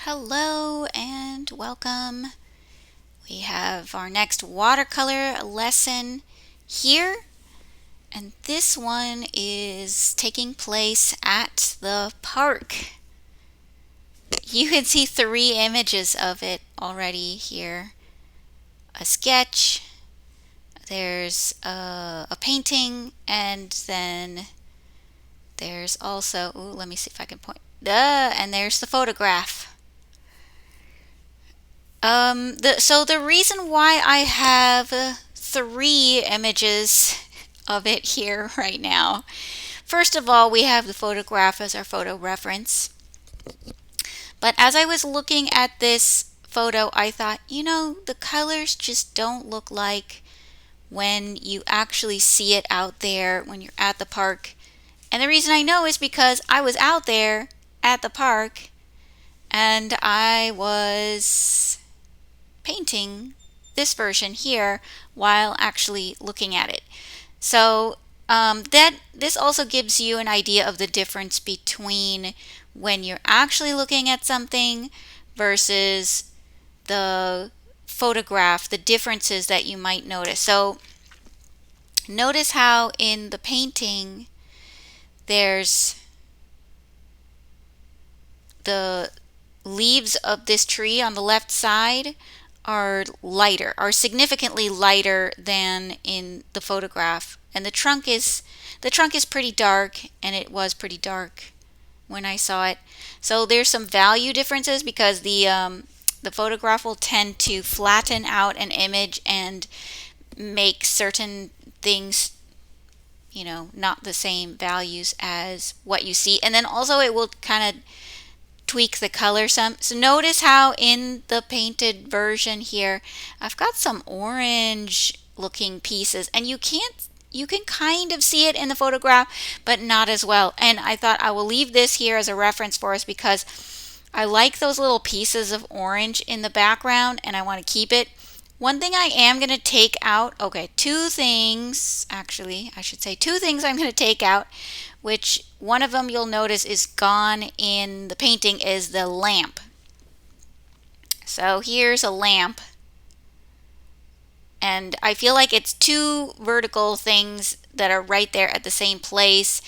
Hello and welcome. We have our next watercolor lesson here, and this one is taking place at the park. You can see three images of it already here. A sketch, there's a painting, and then there's also, let me see if I can point, and there's the photograph. So the reason why I have three images of it here right now. First of all, we have the photograph as our photo reference. But as I was looking at this photo, I thought, the colors just don't look like when you actually see it out there when you're at the park. And the reason I know is because I was out there at the park and I was painting this version here while actually looking at it. So this also gives you an idea of the difference between when you're actually looking at something versus the photograph, the differences that you might notice. So notice how in the painting there's the leaves of this tree on the left side are significantly lighter than in the photograph. And the trunk is pretty dark, and it was pretty dark when I saw it. So there's some value differences because the photograph will tend to flatten out an image and make certain things not the same values as what you see. And then also it will kind of tweak the color some. So notice how in the painted version here, I've got some orange looking pieces, and you can kind of see it in the photograph, but not as well. And I thought I will leave this here as a reference for us because I like those little pieces of orange in the background and I want to keep it. One thing I am going to take out, two things I'm going to take out, which one of them you'll notice is gone in the painting is the lamp. So here's a lamp, and I feel like it's two vertical things that are right there at the same place.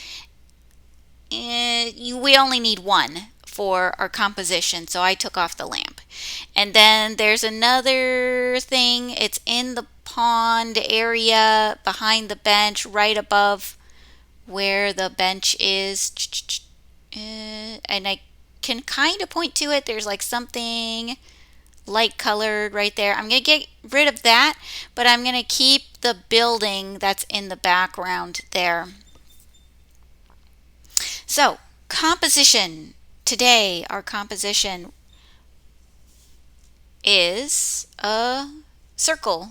We only need one for our composition, so I took off the lamp. And then there's another thing. It's in the pond area behind the bench, right above where the bench is. And I can kind of point to it. There's like something light colored right there. I'm going to get rid of that, but I'm going to keep the building that's in the background there. So, composition. Today, our composition is a circle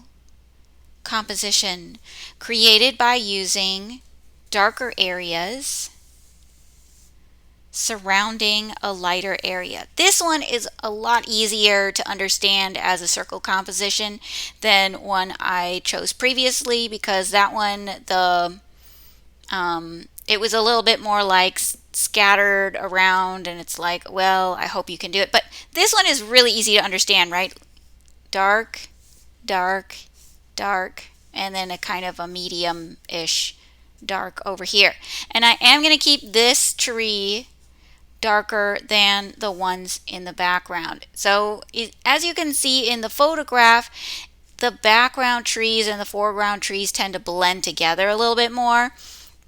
composition created by using darker areas surrounding a lighter area. This one is a lot easier to understand as a circle composition than one I chose previously, because that one, it was a little bit more like scattered around, and it's like, well, I hope you can do it. But this one is really easy to understand, right? Dark, dark, dark, and then a kind of a medium-ish dark over here. And I am going to keep this tree darker than the ones in the background. So as you can see in the photograph, the background trees and the foreground trees tend to blend together a little bit more.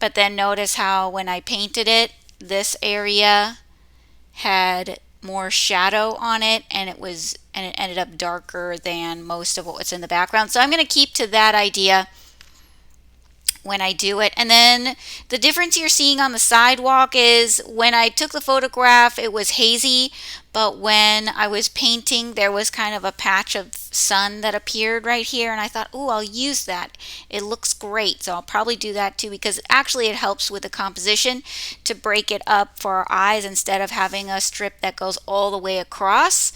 But then notice how when I painted it, this area had more shadow on it, and it ended up darker than most of what was in the background. So I'm going to keep to that idea when I do it. And then the difference you're seeing on the sidewalk is when I took the photograph, it was hazy, but when I was painting, there was kind of a patch of sun that appeared right here, and I thought, oh, I'll use that. It looks great, so I'll probably do that too, because actually it helps with the composition to break it up for our eyes instead of having a strip that goes all the way across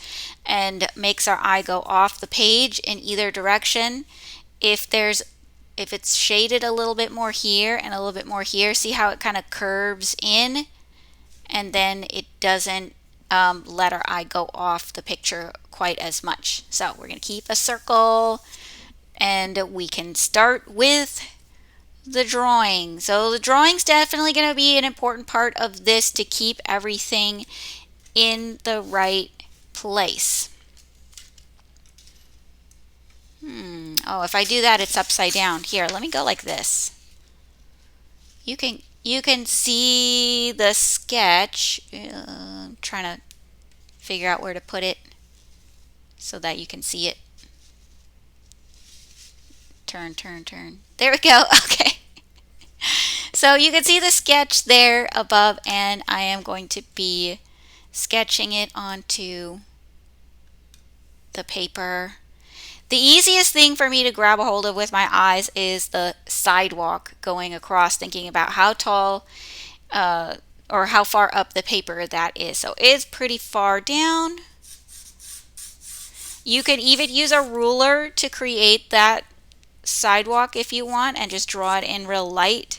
and makes our eye go off the page in either direction. If it's shaded a little bit more here and a little bit more here, see how it kind of curves in, and then it doesn't let our eye go off the picture quite as much. So we're going to keep a circle, and we can start with the drawing. So the drawing's definitely going to be an important part of this to keep everything in the right place. Oh, if I do that, it's upside down. Here, let me go like this. You can see the sketch. I'm trying to figure out where to put it so that you can see it. Turn, turn, turn. There we go. Okay. So you can see the sketch there above, and I am going to be sketching it onto the paper. The easiest thing for me to grab a hold of with my eyes is the sidewalk going across, thinking about how tall or how far up the paper that is. So it's pretty far down. You could even use a ruler to create that sidewalk if you want and just draw it in real light.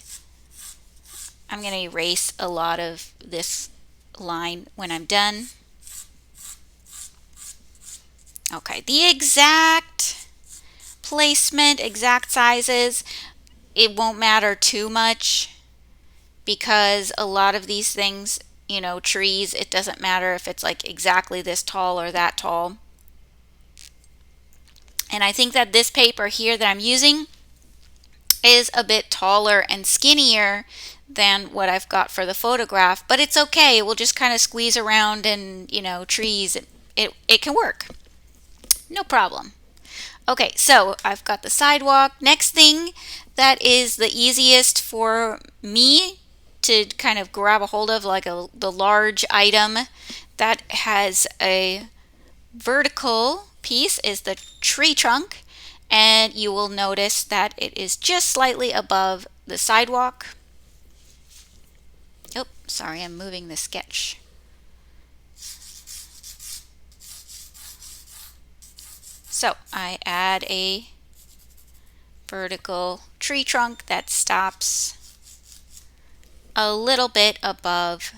I'm going to erase a lot of this line when I'm done. Okay, the exact placement, exact sizes, it won't matter too much because a lot of these things, you know, trees, it doesn't matter if it's like exactly this tall or that tall. And I think that this paper here that I'm using is a bit taller and skinnier than what I've got for the photograph, but it's okay. We'll just kind of squeeze around and, you know, trees, it can work. No problem. Okay, so I've got the sidewalk. Next thing that is the easiest for me to kind of grab a hold of, like the large item that has a vertical piece, is the tree trunk. And you will notice that it is just slightly above the sidewalk. Oh, sorry, I'm moving the sketch. So I add a vertical tree trunk that stops a little bit above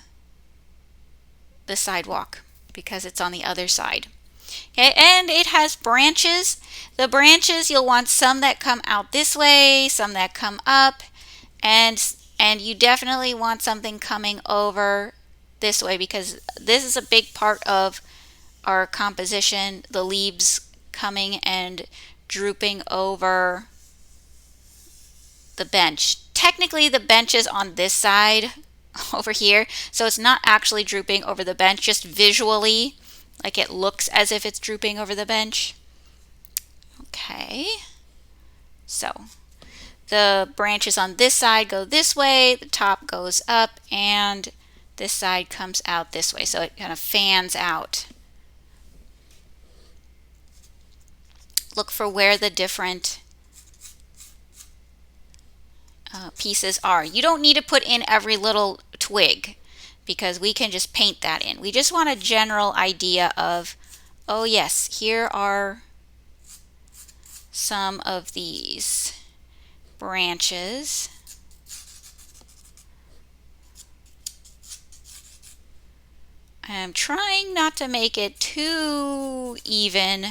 the sidewalk because it's on the other side. Okay, and it has branches. The branches, you'll want some that come out this way, some that come up, and you definitely want something coming over this way because this is a big part of our composition, the leaves coming and drooping over the bench. Technically the bench is on this side over here, so it's not actually drooping over the bench, just visually, like it looks as if it's drooping over the bench. Okay, so the branches on this side go this way, the top goes up, and this side comes out this way, so it kind of fans out. Look for where the different pieces are. You don't need to put in every little twig because we can just paint that in. We just want a general idea of, oh yes, here are some of these branches. I'm trying not to make it too even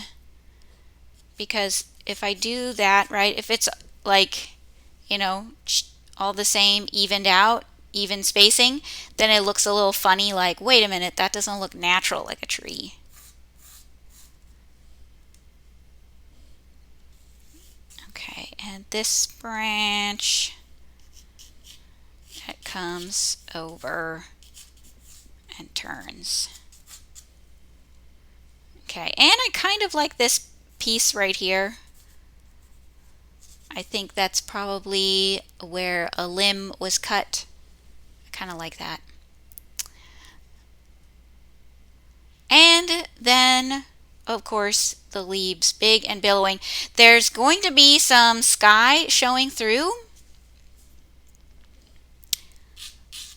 because if I do that, right, if it's like, you know, all the same, evened out, even spacing, then it looks a little funny, like, wait a minute, that doesn't look natural like a tree. Okay, and this branch that comes over and turns. Okay, and I kind of like this piece right here. I think that's probably where a limb was cut. I kind of like that. And then, of course, the leaves, big and billowing. There's going to be some sky showing through.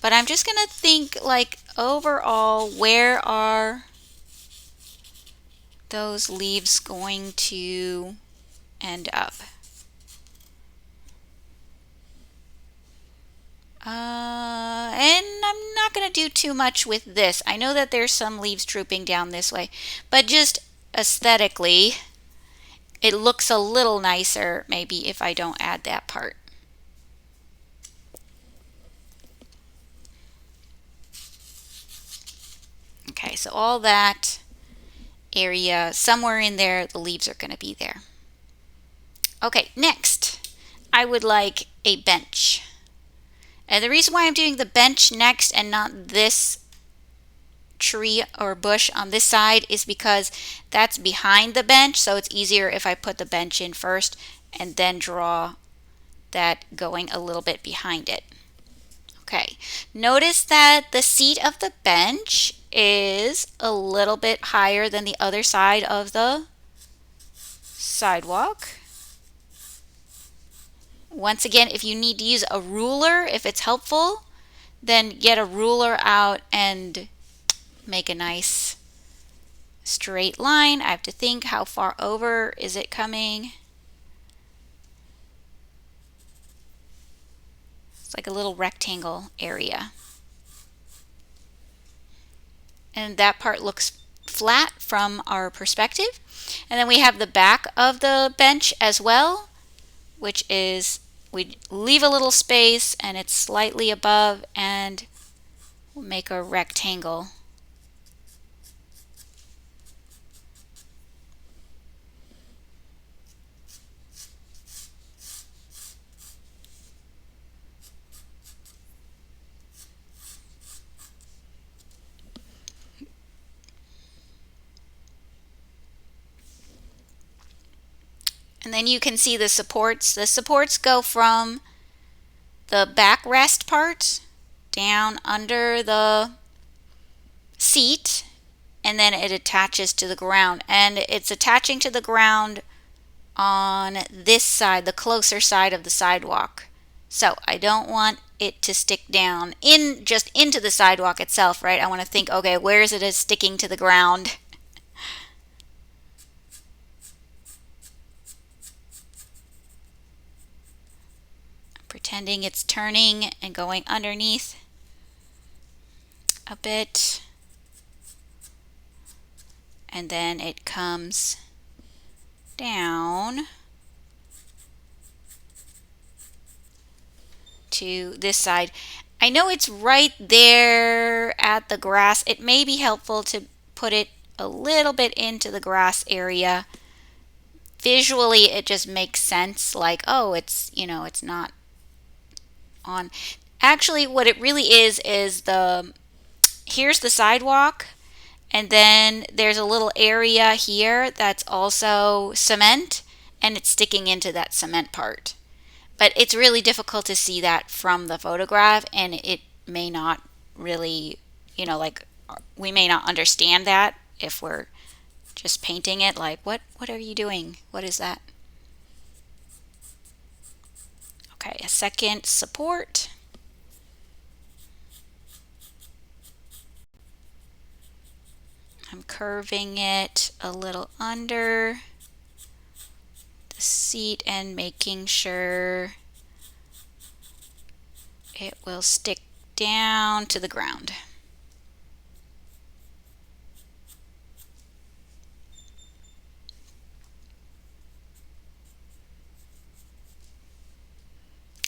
But I'm just going to think, like, overall, where are those leaves going to end up? And I'm not going to do too much with this. I know that there's some leaves drooping down this way, but just aesthetically, it looks a little nicer maybe if I don't add that part. Okay, so all that area, somewhere in there, the leaves are going to be there. Okay, next, I would like a bench. And the reason why I'm doing the bench next and not this tree or bush on this side is because that's behind the bench, so it's easier if I put the bench in first and then draw that going a little bit behind it. Okay, notice that the seat of the bench is a little bit higher than the other side of the sidewalk. Once again, if you need to use a ruler, if it's helpful, then get a ruler out and make a nice straight line. I have to think, how far over is it coming? It's like a little rectangle area. And that part looks flat from our perspective. And then we have the back of the bench as well, which is, we leave a little space and it's slightly above, and we'll make a rectangle. And then you can see the supports. The supports go from the backrest part down under the seat, and then it attaches to the ground. And it's attaching to the ground on this side, the closer side of the sidewalk. So I don't want it to stick down in just into the sidewalk itself, right? I want to think, okay, where is it sticking to the ground? Pretending it's turning and going underneath a bit, and then it comes down to this side. I know it's right there at the grass. It may be helpful to put it a little bit into the grass area. Visually, it just makes sense, like, oh, it's, you know, it's not on. Actually, what it really is here's the sidewalk, and then there's a little area here that's also cement, and it's sticking into that cement part. But it's really difficult to see that from the photograph, and it may not really, you know, like, we may not understand that if we're just painting it, like, what are you doing? What is that? Okay, a second support. I'm curving it a little under the seat and making sure it will stick down to the ground.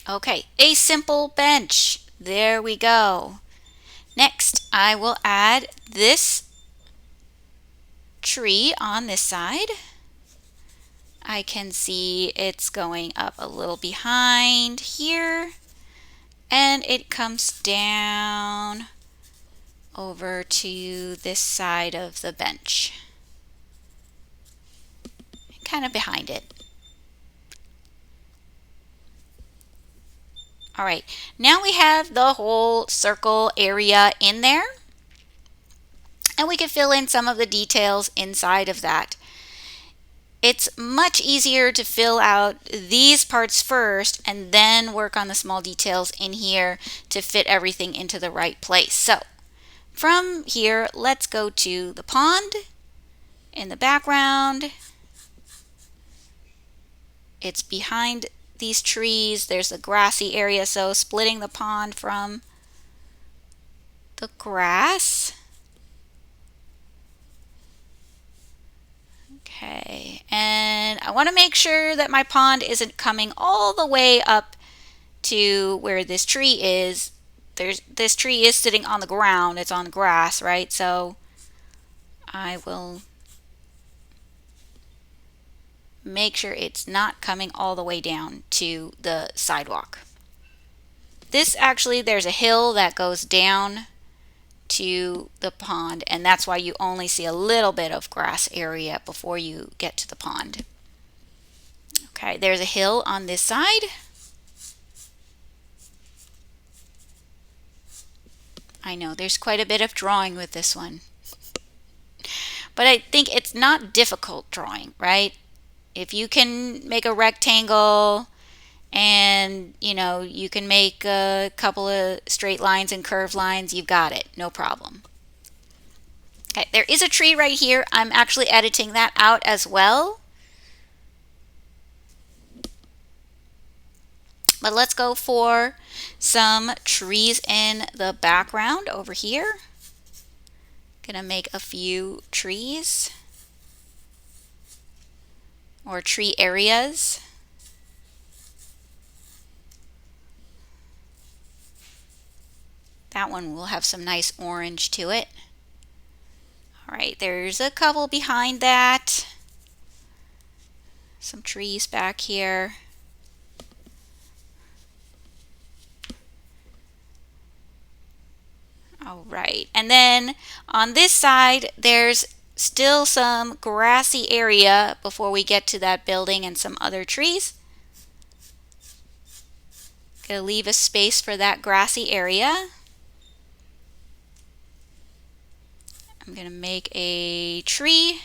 Okay, a simple bench. There we go. Next, I will add this tree on this side. I can see it's going up a little behind here, and it comes down over to this side of the bench, kind of behind it. All right, now we have the whole circle area in there, and we can fill in some of the details inside of that. It's much easier to fill out these parts first and then work on the small details in here to fit everything into the right place. So from here, let's go to the pond in the background. It's behind these trees. There's a grassy area, so splitting the pond from the grass. Okay, and I want to make sure that my pond isn't coming all the way up to where this tree is. This tree is sitting on the ground. It's on grass, right? So I will make sure it's not coming all the way down to the sidewalk. This actually, there's a hill that goes down to the pond, and that's why you only see a little bit of grass area before you get to the pond. Okay, there's a hill on this side. I know there's quite a bit of drawing with this one, but I think it's not difficult drawing, right? If you can make a rectangle and you can make a couple of straight lines and curved lines, you've got it, no problem. Okay, there is a tree right here. I'm actually editing that out as well. But let's go for some trees in the background over here. Gonna make a few trees or tree areas. That one will have some nice orange to it. All right, there's a couple behind that. Some trees back here. All right, and then on this side, there's still some grassy area before we get to that building and some other trees. Gonna leave a space for that grassy area. I'm gonna make a tree.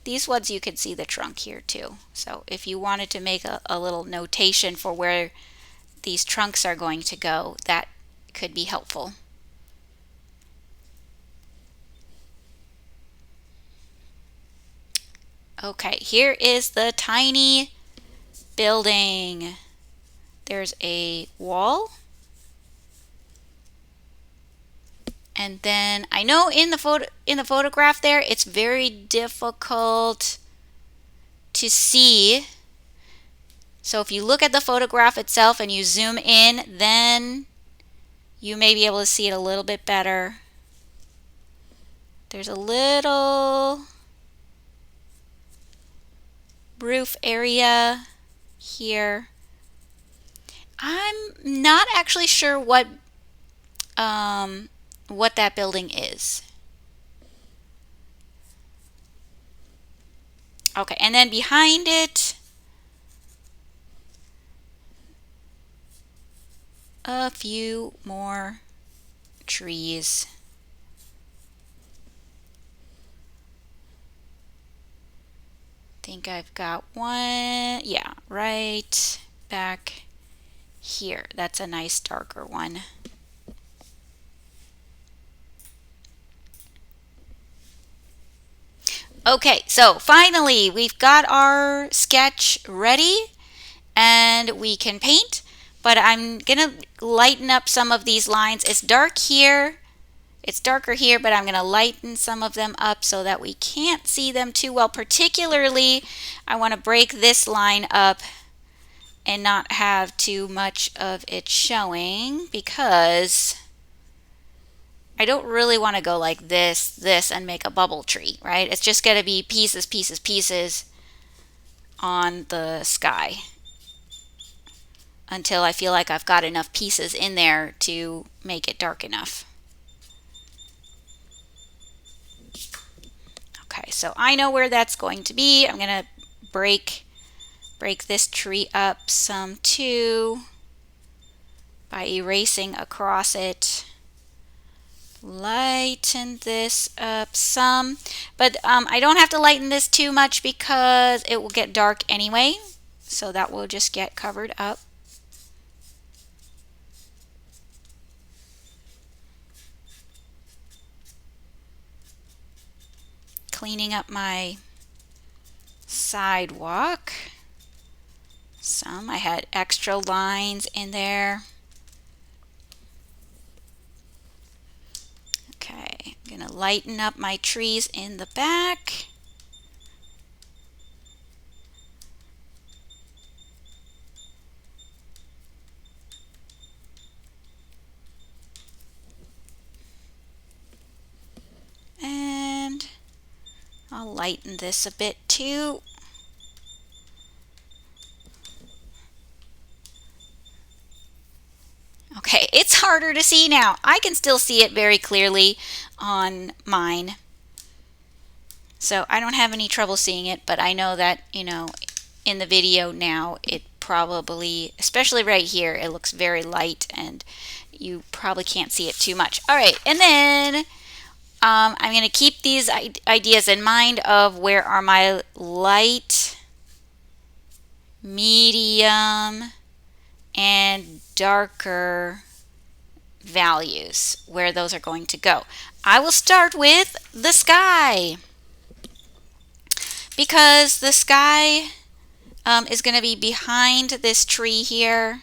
These ones you can see the trunk here too. So if you wanted to make a little notation for where these trunks are going to go, that could be helpful. Okay, here is the tiny building. There's a wall. And then I know in the photograph there, it's very difficult to see. So if you look at the photograph itself and you zoom in, then you may be able to see it a little bit better. There's a little roof area here. I'm not actually sure what that building is. Okay, and then behind it, a few more trees. Think I've got one, yeah, right back here. That's a nice darker one. Okay, so finally we've got our sketch ready and we can paint, but I'm gonna lighten up some of these lines. It's dark here, it's darker here, but I'm gonna lighten some of them up so that we can't see them too well. Particularly, I wanna break this line up and not have too much of it showing because I don't really want to go like this, and make a bubble tree, right? It's just going to be pieces, pieces, pieces on the sky until I feel like I've got enough pieces in there to make it dark enough. Okay, so I know where that's going to be. I'm going to break this tree up some too by erasing across it. Lighten this up some, but I don't have to lighten this too much because it will get dark anyway, so that will just get covered up. Cleaning up my sidewalk. I had extra lines in there. Okay, I'm going to lighten up my trees in the back. And I'll lighten this a bit too. Okay, it's harder to see now. I can still see it very clearly on mine. So I don't have any trouble seeing it, but I know that, in the video now, it probably, especially right here, it looks very light and you probably can't see it too much. All right, and then I'm going to keep these ideas in mind of where are my light, medium, and darker values, where those are going to go. I will start with the sky, because the sky is going to be behind this tree here.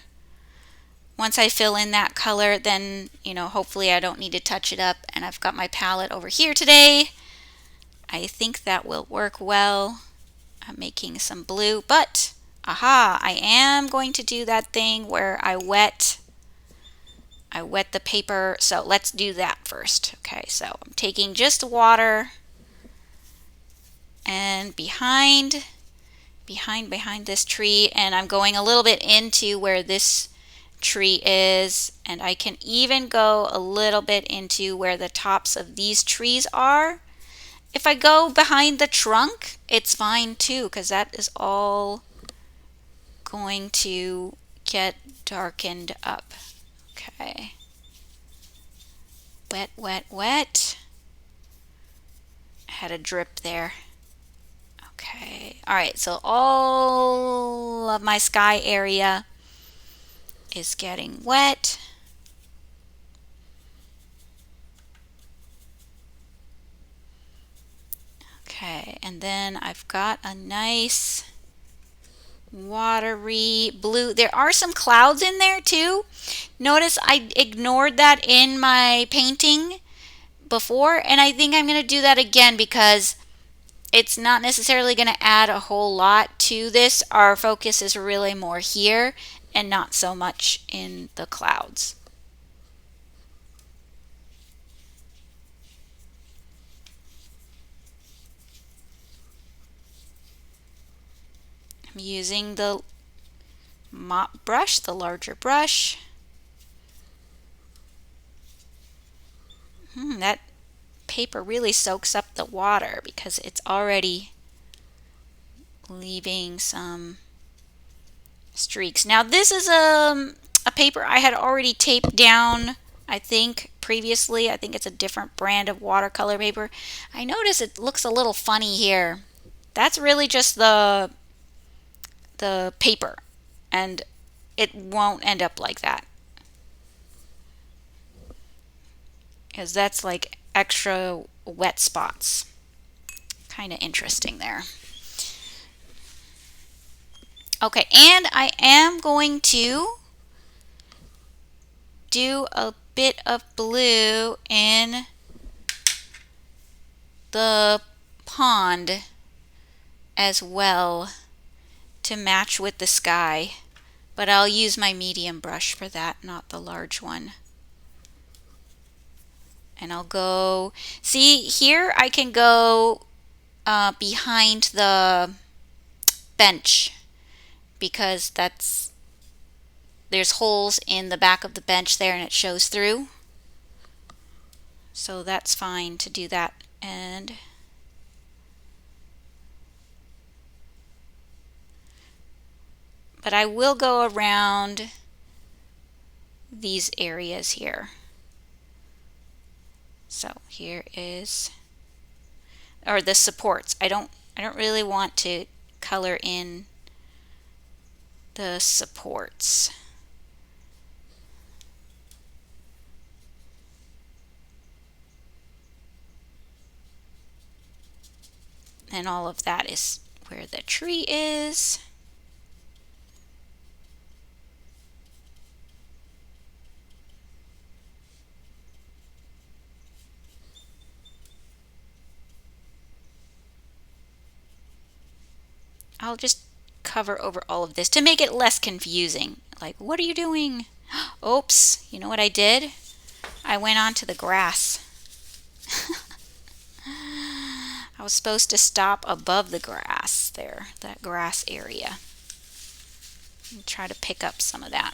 Once I fill in that color, then, hopefully I don't need to touch it up, and I've got my palette over here today. I think that will work well. I'm making some blue, but aha, I am going to do that thing where I wet the paper. So let's do that first. Okay, so I'm taking just water, and behind this tree, and I'm going a little bit into where this tree is, and I can even go a little bit into where the tops of these trees are. If I go behind the trunk, it's fine too, because that is all going to get darkened up. Okay. Wet, wet, wet. I had a drip there. Okay. All right, so all of my sky area is getting wet. Okay, and then I've got a nice watery blue. There are some clouds in there too. Notice I ignored that in my painting before, and I think I'm going to do that again because it's not necessarily going to add a whole lot to this. Our focus is really more here and not so much in the clouds. I'm using the mop brush, the larger brush. That paper really soaks up the water because it's already leaving some streaks. Now this is a paper I had already taped down, I think, previously. I think it's a different brand of watercolor paper. I notice it looks a little funny here. That's really just the paper, and it won't end up like that, because that's like extra wet spots. Kind of interesting there. Okay, and I am going to do a bit of blue in the pond as well to match with the sky, but I'll use my medium brush for that, not the large one. And I'll go, see here I can go behind the bench, because there's holes in the back of the bench there and it shows through. So that's fine to do that. But I will go around these areas here. So here is, or the supports. I don't really want to color in the supports. And all of that is where the tree is. I'll just cover over all of this to make it less confusing. Like, what are you doing? Oops, you know what I did? I went onto the grass. I was supposed to stop above the grass there, that grass area, and try to pick up some of that.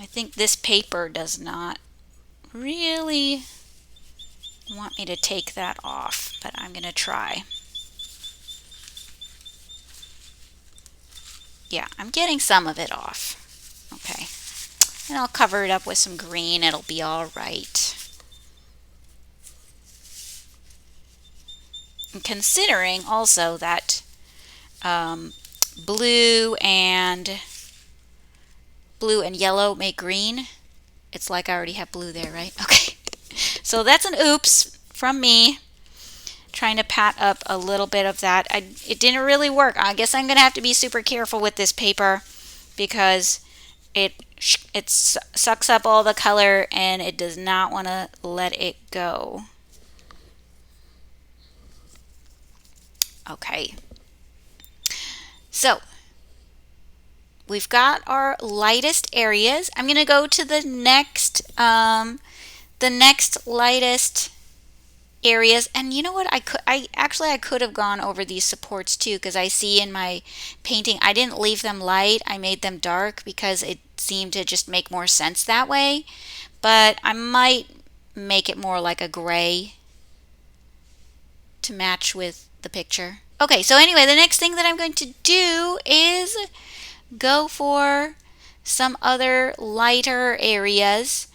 I think this paper does not really want me to take that off, but I'm going to try. Yeah, I'm getting some of it off. Okay. And I'll cover it up with some green. It'll be all right. And considering also that blue and yellow make green, it's like I already have blue there, right? Okay. So that's an oops from me. Trying to pat up a little bit of that. It didn't really work. I guess I'm going to have to be super careful with this paper because it sucks up all the color and it does not want to let it go. Okay. So we've got our lightest areas. I'm going to go to the next lightest areas, and you know what, I could have gone over these supports too, because I see in my painting I didn't leave them light, I made them dark because it seemed to just make more sense that way, but I might make it more like a gray to match with the picture. Okay, so anyway, the next thing that I'm going to do is go for some other lighter areas.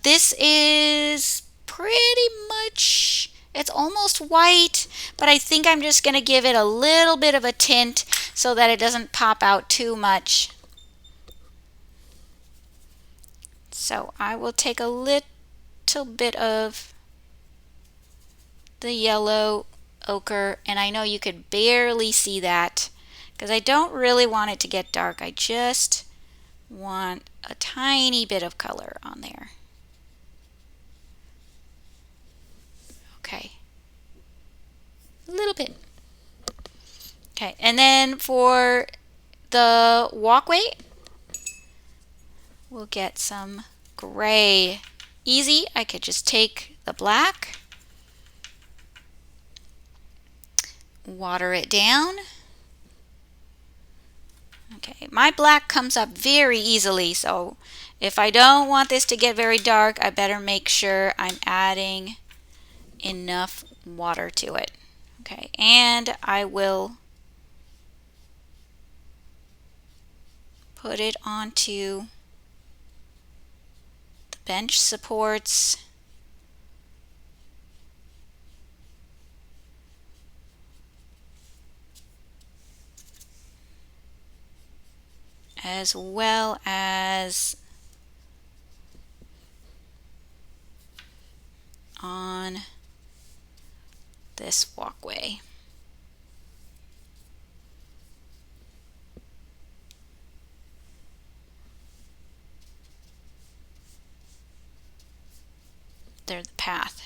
This is pretty much, it's almost white, but I think I'm just going to give it a little bit of a tint so that it doesn't pop out too much. So I will take a little bit of the yellow ochre, and I know you could barely see that because I don't really want it to get dark. I just want a tiny bit of color on there. Okay, a little bit. Okay, and then for the walkway, we'll get some gray. Easy, I could just take the black, water it down. Okay, my black comes up very easily, so if I don't want this to get very dark, I better make sure I'm adding enough water to it. Okay, and I will put it onto the bench supports. As well as on this walkway. There's the path.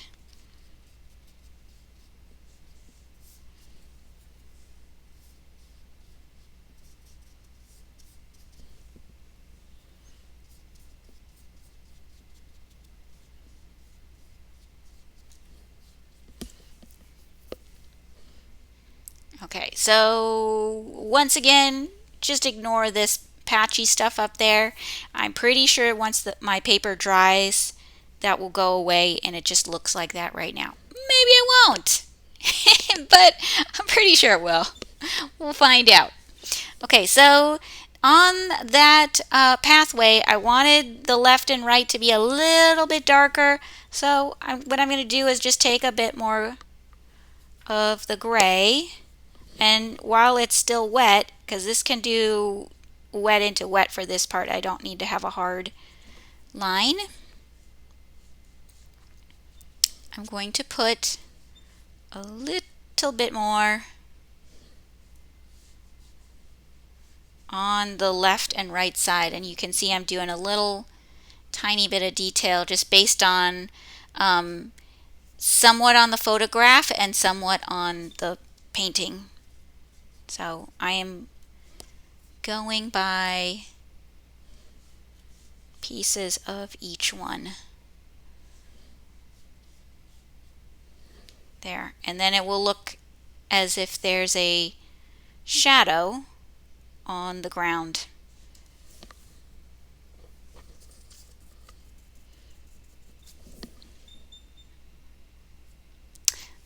Okay, so once again, just ignore this patchy stuff up there. I'm pretty sure once my paper dries, that will go away and it just looks like that right now. Maybe it won't, but I'm pretty sure it will. We'll find out. Okay, so on that pathway, I wanted the left and right to be a little bit darker. So what I'm going to do is just take a bit more of the gray. And while it's still wet, because this can do wet into wet for this part, I don't need to have a hard line. I'm going to put a little bit more on the left and right side, and you can see I'm doing a little tiny bit of detail just based on somewhat on the photograph and somewhat on the painting. So I am going by pieces of each one. There. And then it will look as if there's a shadow on the ground.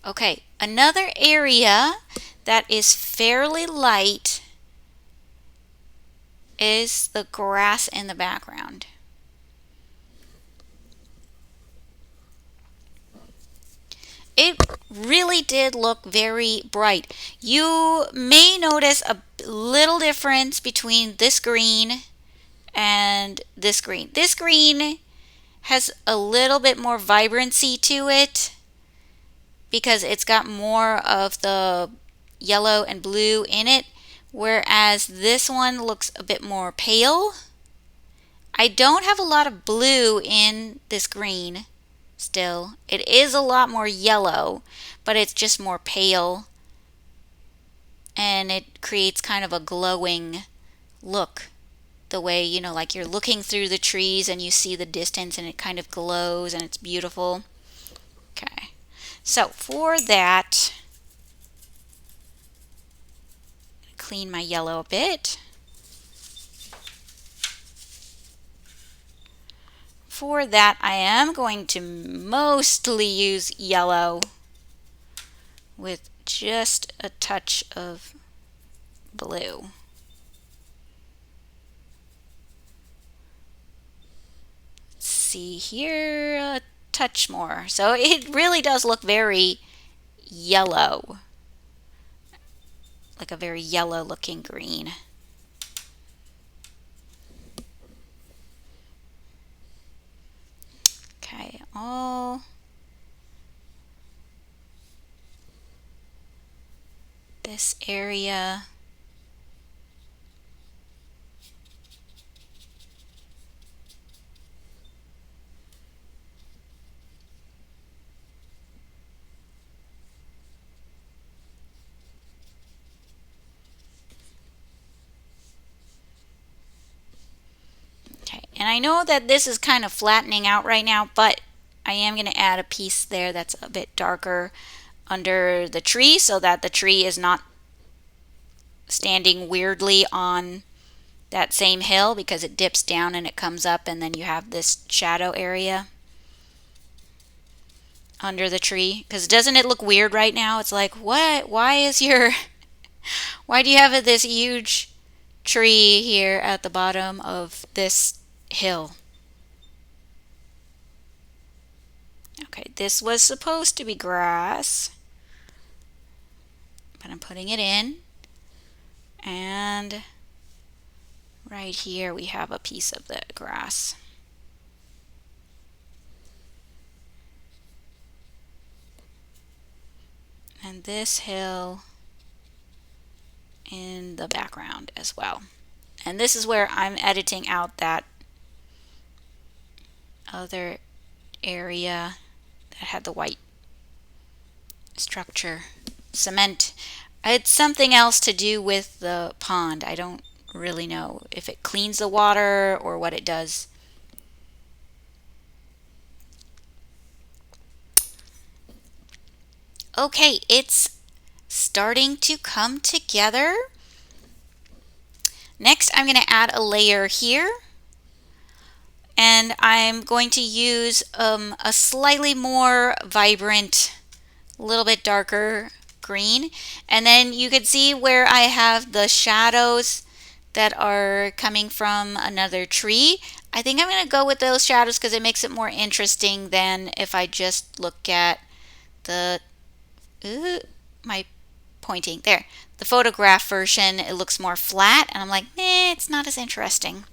Okay, another area that is fairly light is the grass in the background. It really did look very bright. You may notice a little difference between this green and this green. This green has a little bit more vibrancy to it because it's got more of the yellow and blue in it, whereas this one looks a bit more pale. I don't have a lot of blue in this green still. It is a lot more yellow, but it's just more pale, and it creates kind of a glowing look. The way, you know, like you're looking through the trees and you see the distance and it kind of glows and it's beautiful. Okay, so for that, clean my yellow a bit. For that, I am going to mostly use yellow with just a touch of blue. Let's see here, a touch more. So it really does look very yellow, like a very yellow looking green. Okay, all this area. Okay, and I know that this is kind of flattening out right now, but I am going to add a piece there that's a bit darker under the tree so that the tree is not standing weirdly on that same hill, because it dips down and it comes up and then you have this shadow area under the tree. Because doesn't it look weird right now? It's like, what? Why do you have this huge tree here at the bottom of this hill? Okay, this was supposed to be grass, but I'm putting it in. And right here we have a piece of the grass. And this hill in the background as well. And this is where I'm editing out that other area that had the white structure. Cement. It's something else to do with the pond. I don't really know if it cleans the water or what it does. Okay, it's starting to come together. Next, I'm going to add a layer here. And I'm going to use a slightly more vibrant, a little bit darker green. And then you can see where I have the shadows that are coming from another tree. I think I'm going to go with those shadows because it makes it more interesting than if I just look at the, my pointing, there. The photograph version, it looks more flat, and I'm like, it's not as interesting.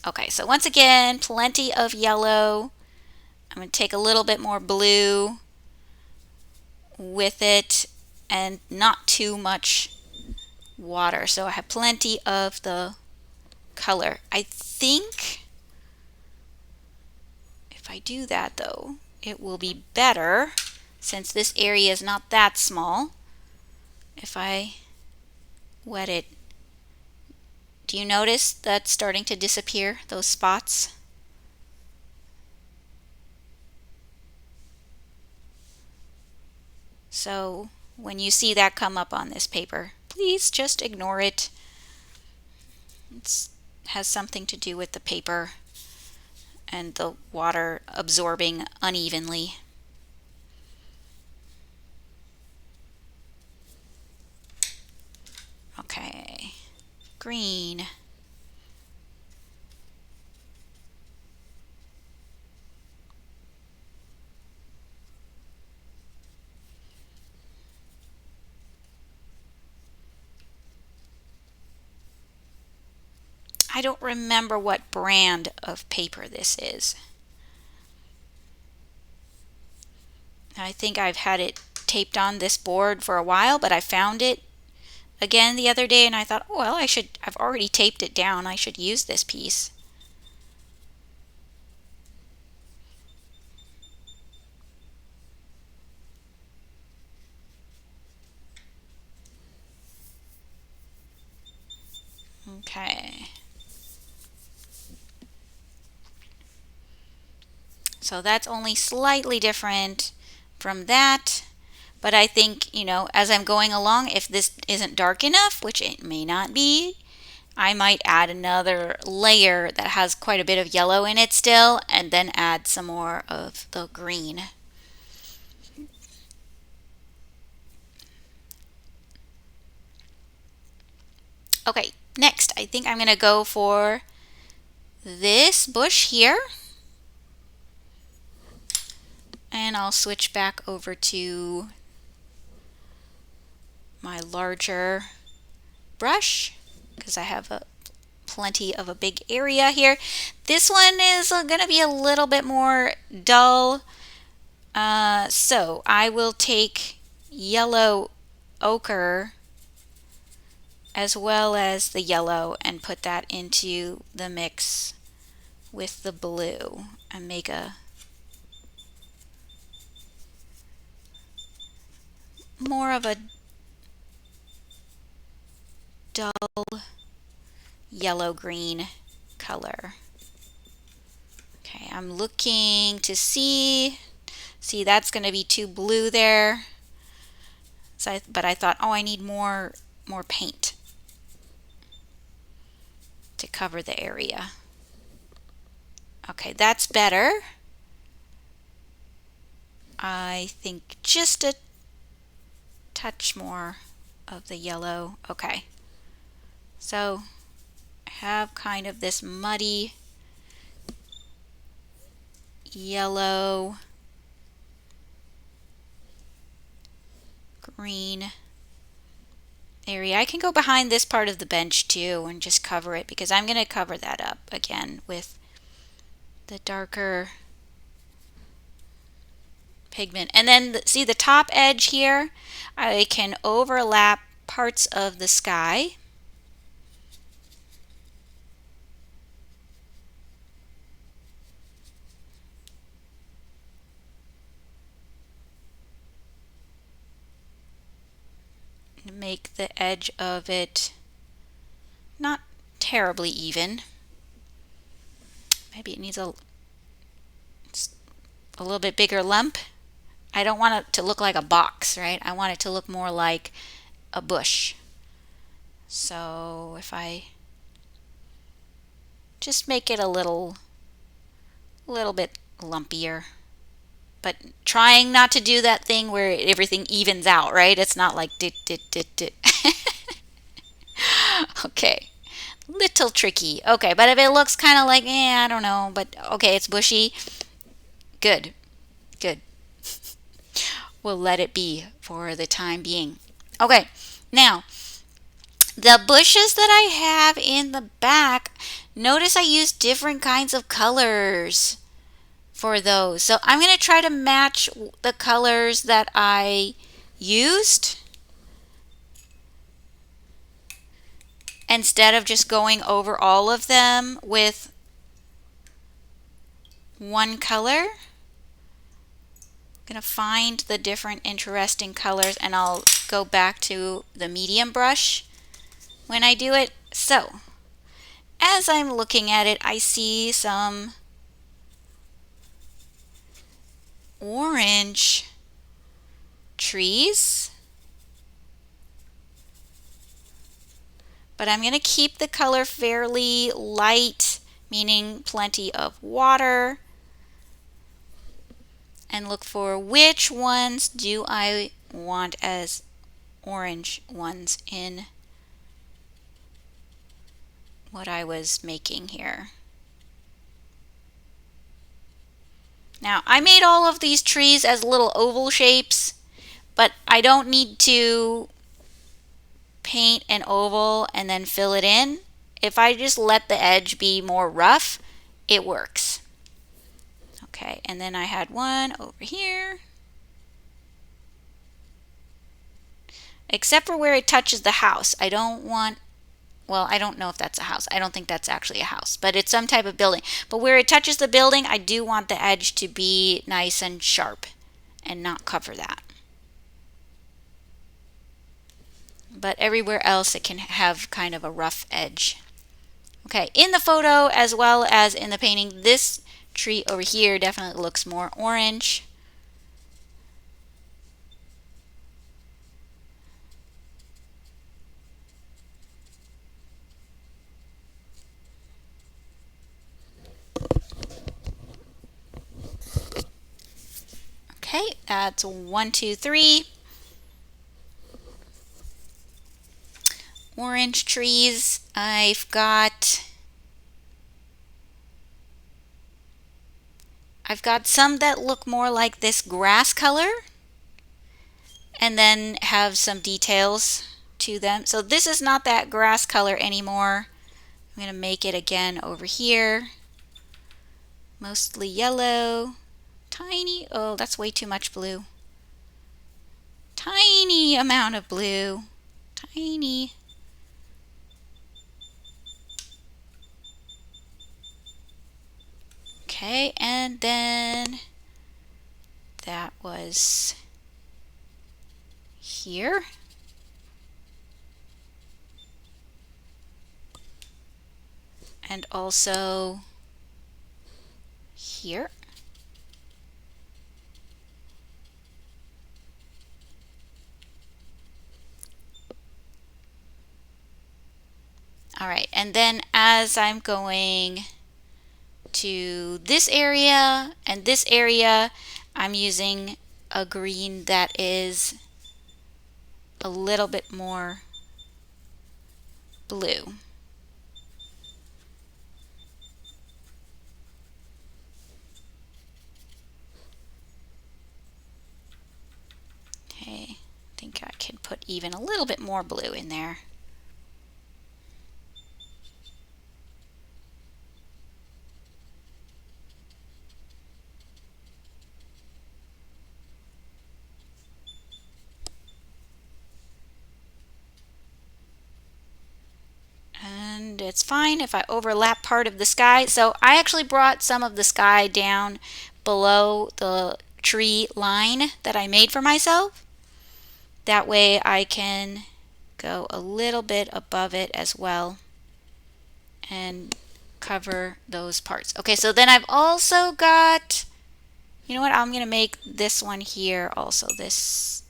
Okay, so once again, plenty of yellow I'm going to take a little bit more blue with it and not too much water. So I have plenty of the color. I think if I do that though, it will be better since this area is not that small. If I wet it, do you notice that's starting to disappear, those spots? So when you see that come up on this paper, please just ignore it. It has something to do with the paper and the water absorbing unevenly. Okay, green. I don't remember what brand of paper this is. I think I've had it taped on this board for a while, but I found it again the other day and I thought, oh, well, I've already taped it down. I should use this piece. Okay. So that's only slightly different from that. But I think, as I'm going along, if this isn't dark enough, which it may not be, I might add another layer that has quite a bit of yellow in it still, and then add some more of the green. Okay, next, I think I'm going to go for this bush here. And I'll switch back over to my larger brush because I have plenty of a big area here. This one is going to be a little bit more dull. So I will take yellow ochre as well as the yellow and put that into the mix with the blue and make a more of a dull yellow-green color. Okay, I'm looking to see that's going to be too blue there. So but I thought, oh, I need more paint to cover the area. Okay, that's better. I think just a touch more of the yellow. Okay. So I have kind of this muddy yellow green area. I can go behind this part of the bench too and just cover it because I'm going to cover that up again with the darker pigment. And then see the top edge here? I can overlap parts of the sky. Make the edge of it not terribly even. Maybe it needs a little bit bigger lump. I don't want it to look like a box, right? I want it to look more like a bush. So if I just make it a little bit lumpier, but trying not to do that thing where everything evens out, right? It's not like dit, dit, dit, dit. Okay, little tricky. Okay, but if it looks kind of like, I don't know, but okay, it's bushy. Good, good. We'll let it be for the time being. Okay, now the bushes that I have in the back, notice I use different kinds of colors. for those. So I'm going to try to match the colors that I used instead of just going over all of them with one color. I'm going to find the different interesting colors, and I'll go back to the medium brush when I do it. So as I'm looking at it, I see some orange trees, but I'm going to keep the color fairly light, meaning plenty of water, and look for which ones do I want as orange ones in what I was making here. Now, I made all of these trees as little oval shapes, but I don't need to paint an oval and then fill it in. If I just let the edge be more rough, it works. Okay, and then I had one over here. Except for where it touches the house. I don't want, well, I don't know if that's a house. I don't think that's actually a house, but it's some type of building. But where it touches the building, I do want the edge to be nice and sharp and not cover that. But everywhere else, it can have kind of a rough edge. Okay, in the photo as well as in the painting, this tree over here definitely looks more orange. Okay, that's 1, 2, 3. Orange trees. I've got some that look more like this grass color and then have some details to them. So this is not that grass color anymore. I'm going to make it again over here. Mostly yellow. Tiny, oh, that's way too much blue. Tiny amount of blue. Tiny. Okay, and then that was here. And also here. All right, and then as I'm going to this area and this area, I'm using a green that is a little bit more blue. Okay, I think I can put even a little bit more blue in there. And it's fine if I overlap part of the sky. So I actually brought some of the sky down below the tree line that I made for myself. That way I can go a little bit above it as well and cover those parts. Okay, so then I've also got, you know what, I'm going to make this one here also this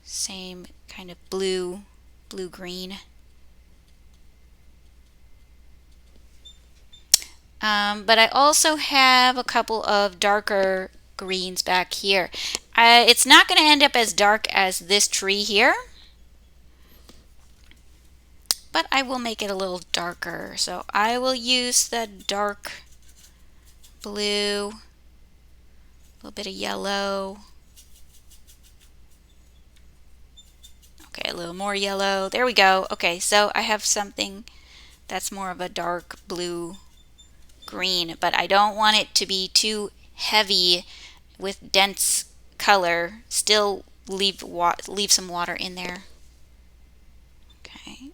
same kind of blue-green. But I also have a couple of darker greens back here. It's not going to end up as dark as this tree here, but I will make it a little darker. So I will use the dark blue, a little bit of yellow. Okay, a little more yellow. There we go. Okay, so I have something that's more of a dark blue green, but I don't want it to be too heavy with dense color, still leave some water in there. Okay.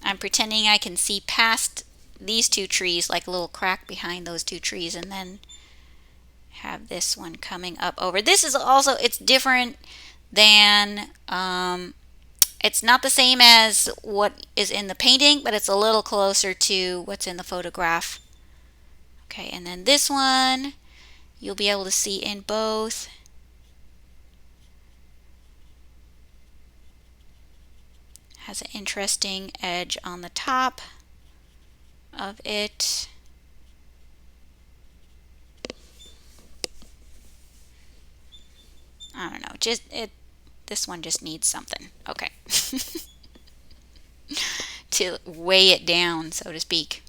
I'm pretending I can see past these two trees, like a little crack behind those two trees, and then have this one coming up over. This is also, it's different than, it's not the same as what is in the painting, but it's a little closer to what's in the photograph. Okay, and then this one, you'll be able to see in both. Has an interesting edge on the top of it. I don't know, this one just needs something. Okay. To weigh it down, so to speak.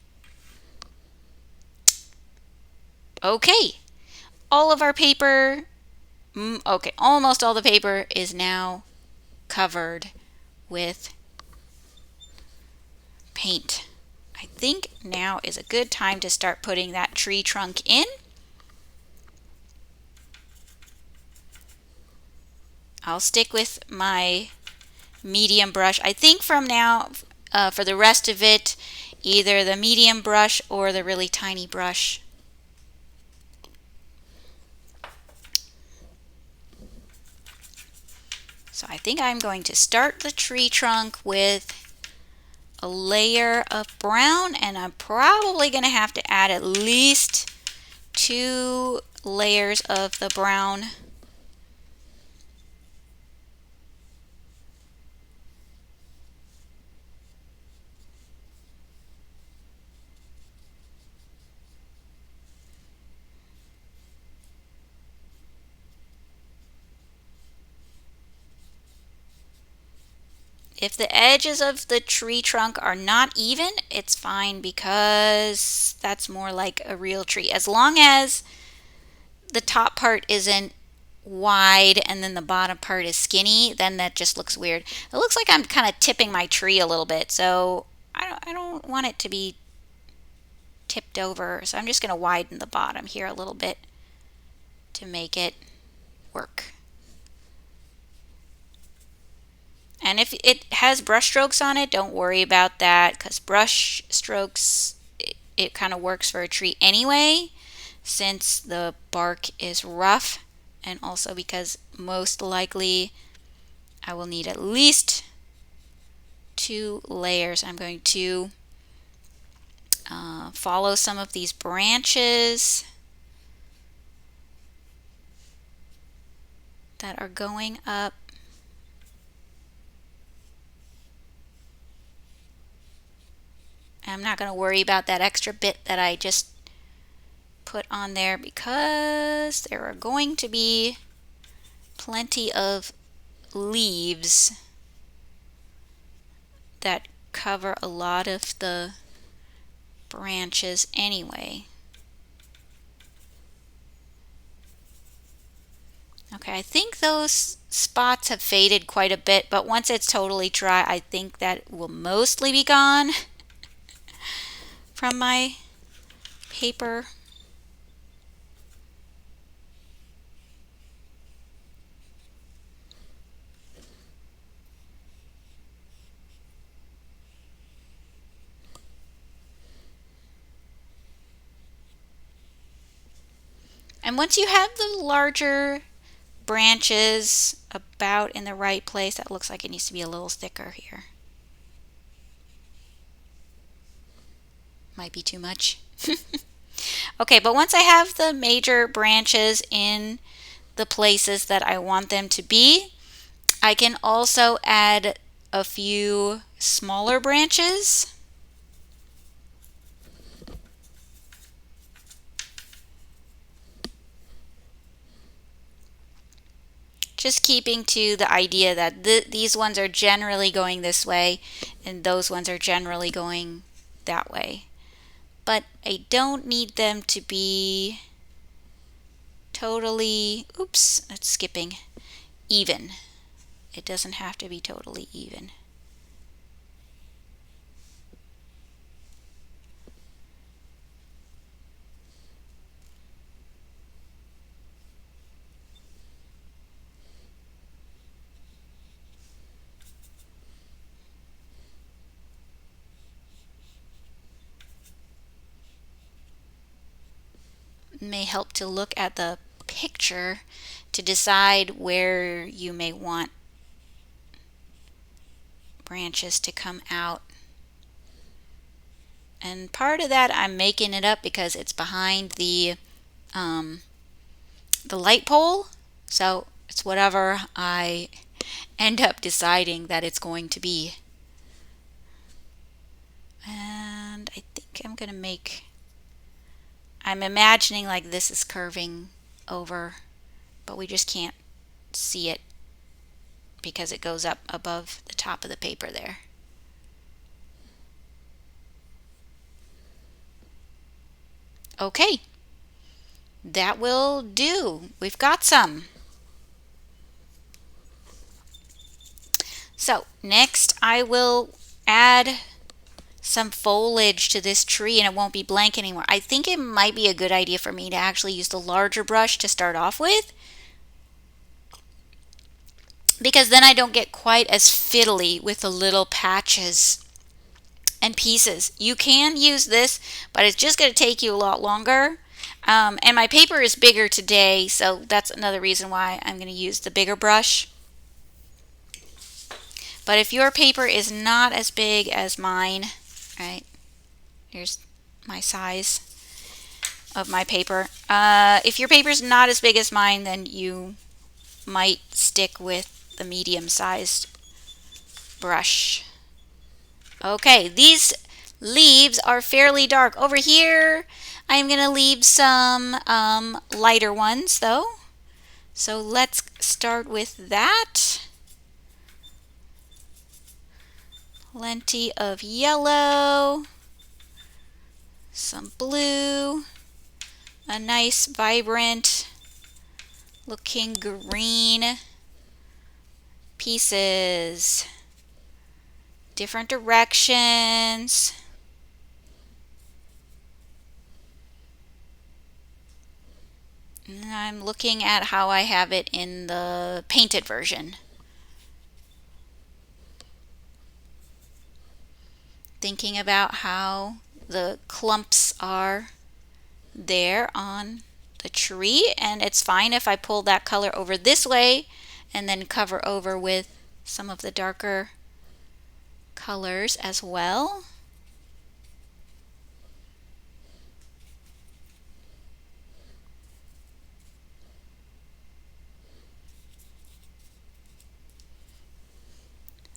Okay. All of our paper, okay, almost all the paper is now covered with paint. I think now is a good time to start putting that tree trunk in. I'll stick with my medium brush. I think from now, for the rest of it, either the medium brush or the really tiny brush. So I think I'm going to start the tree trunk with a layer of brown, and I'm probably going to have to add at least 2 layers of the brown. If the edges of the tree trunk are not even, it's fine, because that's more like a real tree. As long as the top part isn't wide and then the bottom part is skinny, then that just looks weird. It looks like I'm kind of tipping my tree a little bit, so I don't want it to be tipped over. So I'm just going to widen the bottom here a little bit to make it work. And if it has brush strokes on it, don't worry about that, because brush strokes, it kind of works for a tree anyway, since the bark is rough, and also because most likely I will need at least 2 layers. I'm going to follow some of these branches that are going up. I'm not going to worry about that extra bit that I just put on there, because there are going to be plenty of leaves that cover a lot of the branches anyway. Okay, I think those spots have faded quite a bit, but once it's totally dry, I think that will mostly be gone from my paper. And once you have the larger branches about in the right place, that looks like it needs to be a little thicker here. Might be too much. Okay, but once I have the major branches in the places that I want them to be, I can also add a few smaller branches. Just keeping to the idea that these ones are generally going this way and those ones are generally going that way. But I don't need them to be totally, oops, that's skipping, even. It doesn't have to be totally even. It may help to look at the picture to decide where you may want branches to come out. And part of that I'm making it up because it's behind the light pole, so it's whatever I end up deciding that it's going to be. And I think I'm imagining like this is curving over, but we just can't see it because it goes up above the top of the paper there. Okay, that will do. We've got some. So next I will add some foliage to this tree and it won't be blank anymore. I think it might be a good idea for me to actually use the larger brush to start off with, because then I don't get quite as fiddly with the little patches and pieces. You can use this, but it's just going to take you a lot longer. And my paper is bigger today, so that's another reason why I'm going to use the bigger brush. But if your paper is not as big as mine, right, here's my size of my paper. If your paper is not as big as mine, then you might stick with the medium-sized brush. Okay, these leaves are fairly dark. Over here, I'm going to leave some lighter ones, though. So let's start with that. Plenty of yellow, some blue, a nice vibrant looking green pieces, different directions. And I'm looking at how I have it in the painted version. Thinking about how the clumps are there on the tree, and it's fine if I pull that color over this way and then cover over with some of the darker colors as well.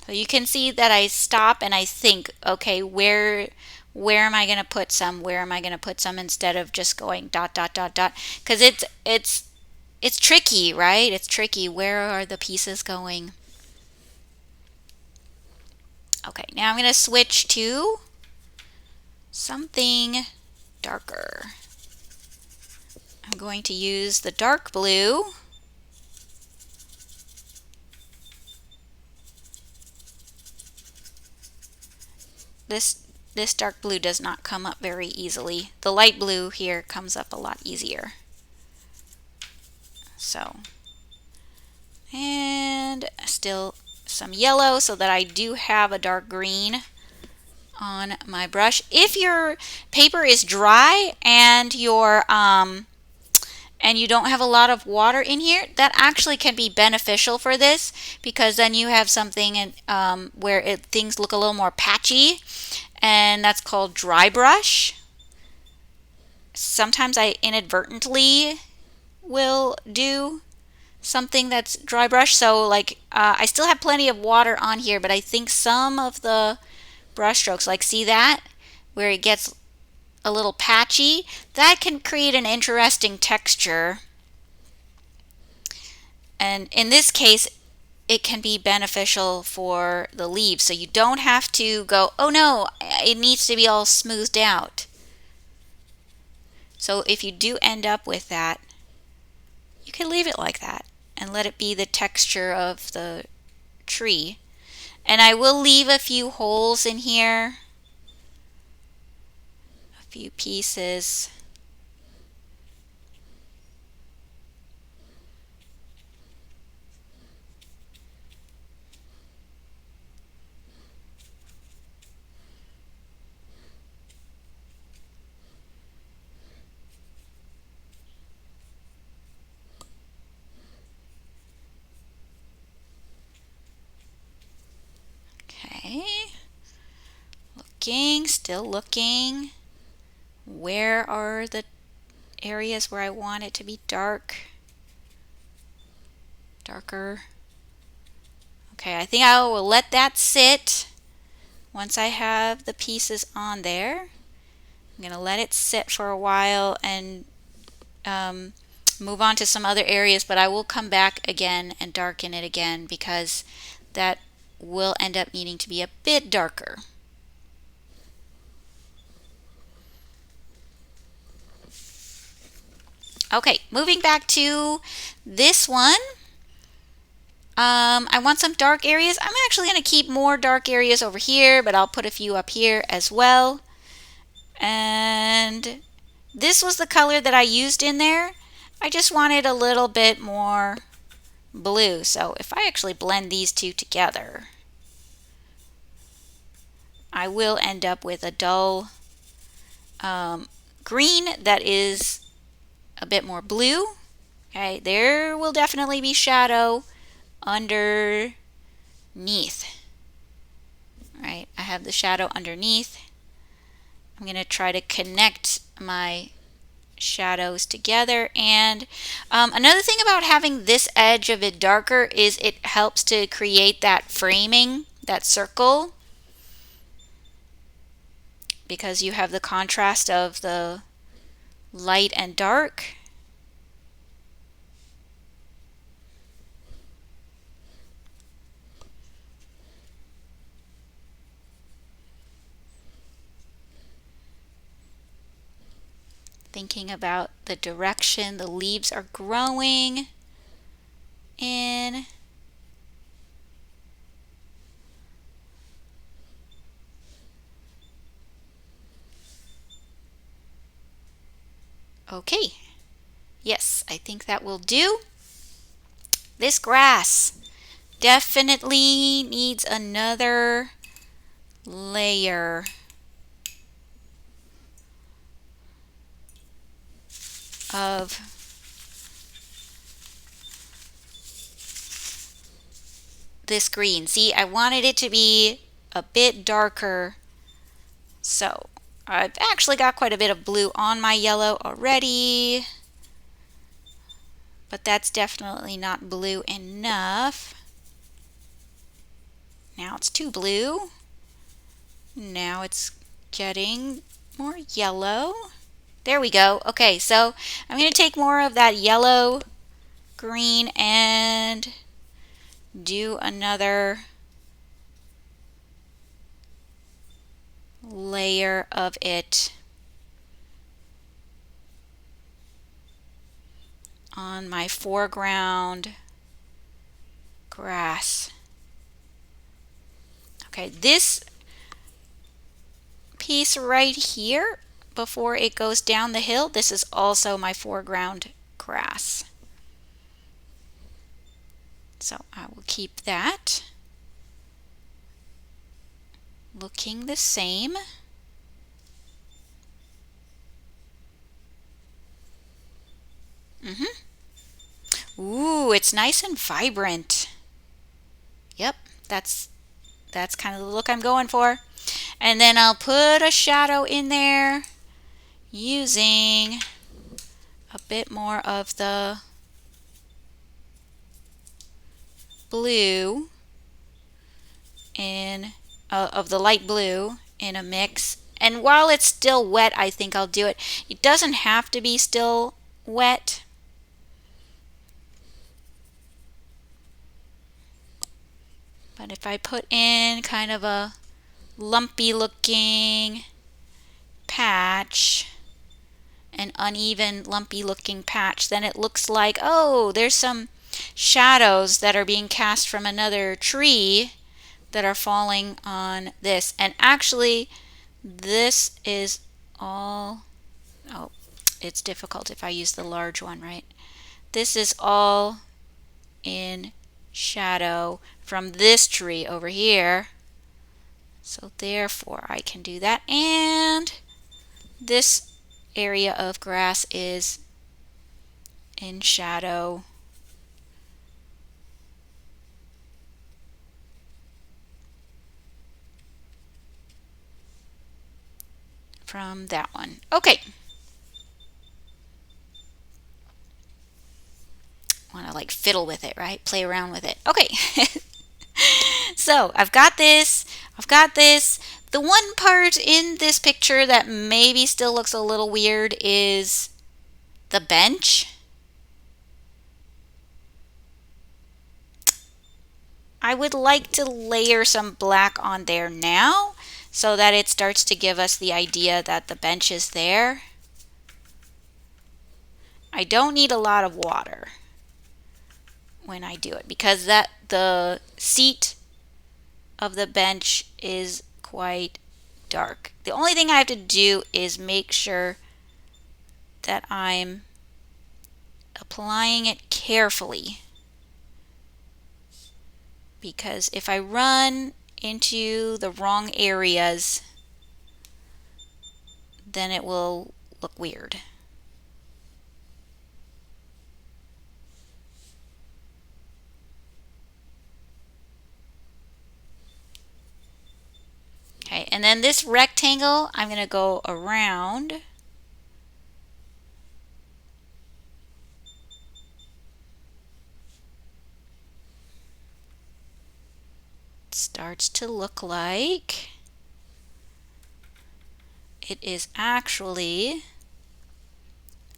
So you can see that I stop and I think, okay, where am I going to put some? Where am I going to put some, instead of just going dot dot dot dot? Because it's tricky, right? It's tricky. Where are the pieces going? Okay, now I'm going to switch to something darker. I'm going to use the dark blue. This dark blue does not come up very easily. The light blue here comes up a lot easier. So, and still some yellow so that I do have a dark green on my brush. If your paper is dry and you don't have a lot of water in here, that actually can be beneficial for this, because then you have something where things look a little more patchy, and that's called dry brush. Sometimes I inadvertently will do something that's dry brush, so like I still have plenty of water on here, but I think some of the brush strokes, like see that where it gets a little patchy, that can create an interesting texture, and in this case it can be beneficial for the leaves, so you don't have to go, oh no, it needs to be all smoothed out. So if you do end up with that, you can leave it like that and let it be the texture of the tree. And I will leave a few holes in here, a few pieces. Okay, looking, still looking. Where are the areas where I want it to be darker? Okay, I think I will let that sit. Once I have the pieces on there, I'm going to let it sit for a while and move on to some other areas, but I will come back again and darken it again because that will end up needing to be a bit darker. Okay, moving back to this one. I want some dark areas. I'm actually going to keep more dark areas over here, but I'll put a few up here as well. And this was the color that I used in there. I just wanted a little bit more blue. So if I actually blend these two together, I will end up with a dull green that is a bit more blue. Okay, there will definitely be shadow underneath. Right, I have the shadow underneath. I'm going to try to connect my shadows together. And another thing about having this edge of it darker is it helps to create that framing, that circle, because you have the contrast of the light and dark. Thinking about the direction the leaves are growing in. Okay, yes, I think that will do. This grass definitely needs another layer of this green. See, I wanted it to be a bit darker, so I've actually got quite a bit of blue on my yellow already, but that's definitely not blue enough. Now it's too blue. Now it's getting more yellow. There we go. Okay, so I'm going to take more of that yellow green and do another layer of it on my foreground grass. Okay, this piece right here before it goes down the hill, this is also my foreground grass. So I will keep that looking the same. Ooh, it's nice and vibrant. Yep, that's kind of the look I'm going for. And then I'll put a shadow in there using a bit more of the blue in of the light blue in a mix. And while it's still wet, I think I'll do it. It doesn't have to be still wet. But if I put in kind of a lumpy looking patch an uneven, lumpy looking patch, then it looks like, oh, there's some shadows that are being cast from another tree that are falling on this. And actually, this is all, oh, it's difficult if I use the large one, right? This is all in shadow from this tree over here. So therefore I can do that. And this area of grass is in shadow from that one. Okay. Want to like fiddle with it, right? Play around with it. Okay. So I've got this. I've got this. The one part in this picture that maybe still looks a little weird is the bench. I would like to layer some black on there now so that it starts to give us the idea that the bench is there. I don't need a lot of water when I do it because the seat of the bench is quite dark. The only thing I have to do is make sure that I'm applying it carefully, because if I run into the wrong areas, then it will look weird. Okay, and then this rectangle, I'm going to go around. It starts to look like it is actually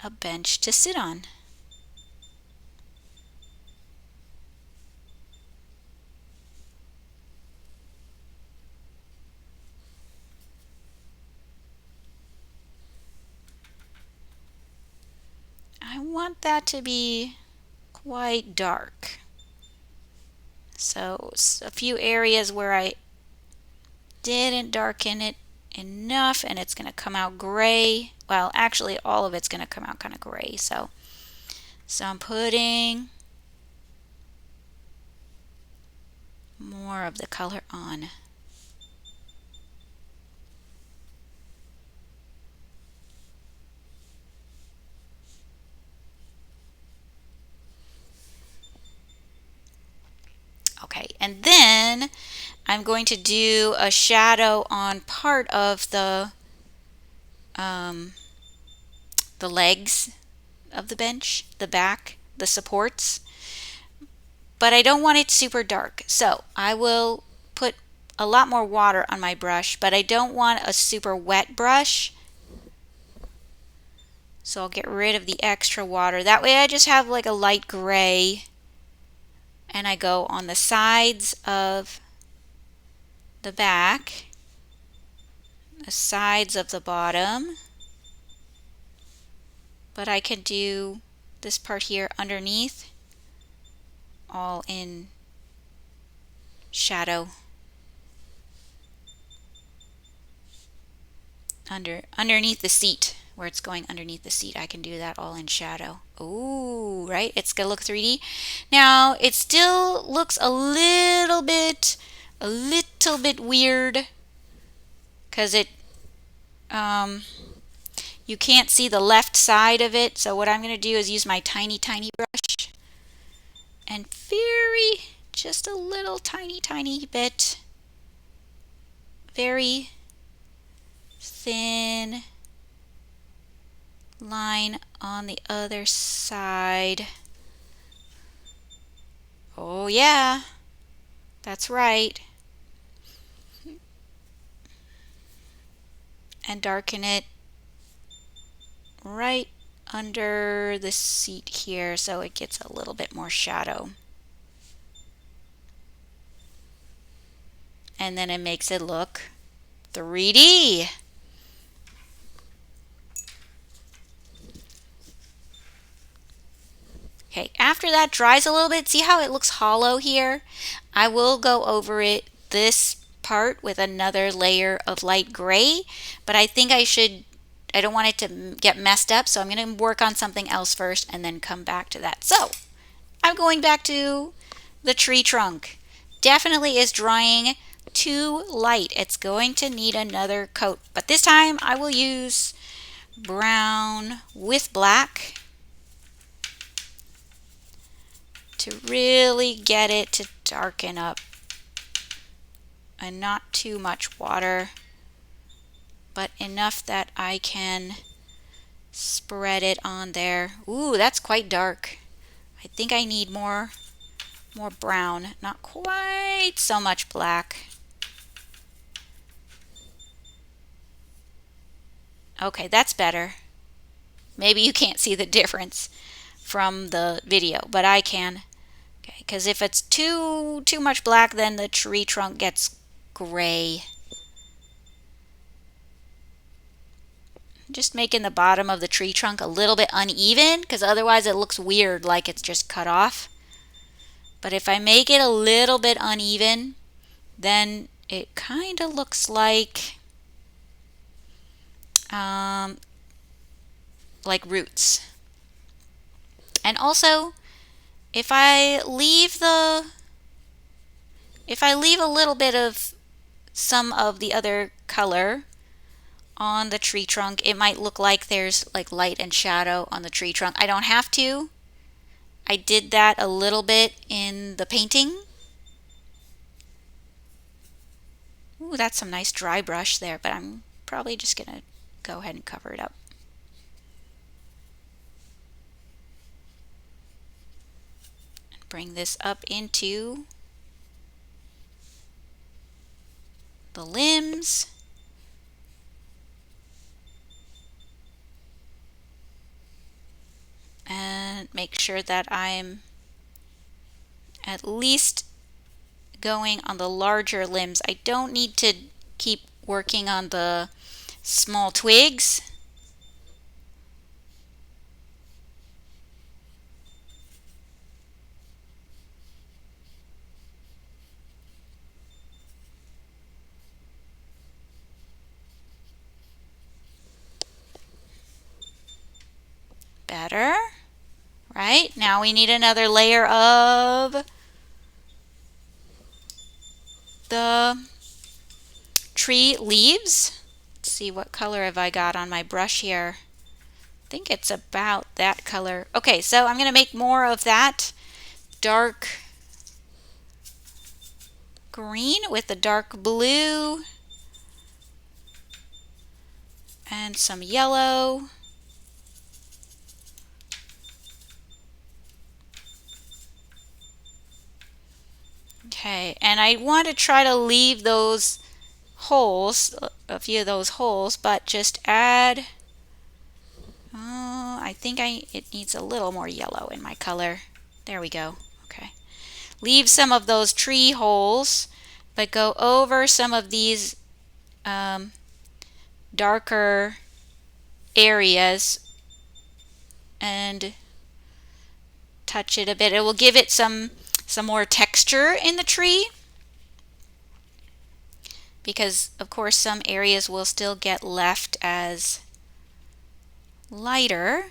a bench to sit on. I want that to be quite dark. So a few areas where I didn't darken it enough and it's going to come out gray. Well, actually all of it's going to come out kind of gray. So I'm putting more of the color on. Okay, and then I'm going to do a shadow on part of the legs of the bench, the back, the supports. But I don't want it super dark, so I will put a lot more water on my brush, but I don't want a super wet brush. So I'll get rid of the extra water. That way I just have like a light gray, and I go on the sides of the back, the sides of the bottom, but I can do this part here underneath all in shadow. Underneath the seat, where it's going underneath the seat, I can do that all in shadow. Ooh, right? It's gonna look 3D. Now it still looks a little bit weird because you can't see the left side of it. So what I'm gonna do is use my tiny brush and just a little tiny bit, very thin line on the other side. Oh yeah, that's right. And darken it right under the seat here so it gets a little bit more shadow. And then it makes it look 3D. Okay, after that dries a little bit, see how it looks hollow here? I will go over it, this part, with another layer of light gray, but I think I don't want it to get messed up, so I'm going to work on something else first and then come back to that. So I'm going back to the tree trunk. Definitely is drying too light. It's going to need another coat, but this time I will use brown with black to really get it to darken up, and not too much water, but enough that I can spread it on there. Ooh, that's quite dark. I think I need more brown, not quite so much black. Okay, that's better. Maybe you can't see the difference from the video, but I can. Okay, because if it's too much black, then the tree trunk gets gray. Just making the bottom of the tree trunk a little bit uneven, because otherwise it looks weird, like it's just cut off. But if I make it a little bit uneven, then it kind of looks like roots. And also, if I leave a little bit of some of the other color on the tree trunk, it might look like there's like light and shadow on the tree trunk. I don't have to. I did that a little bit in the painting. Ooh, that's some nice dry brush there, but I'm probably just gonna go ahead and cover it up. Bring this up into the limbs. And make sure that I'm at least going on the larger limbs. I don't need to keep working on the small twigs. Better. Right, now we need another layer of the tree leaves. Let's see, what color have I got on my brush here? I think it's about that color. Okay, so I'm going to make more of that dark green with the dark blue and some yellow. Okay, and I want to try to leave those holes, a few of those holes, but just add, I think it needs a little more yellow in my color. There we go. Okay. Leave some of those tree holes, but go over some of these darker areas and touch it a bit. It will give it some more texture in the tree, because of course some areas will still get left as lighter,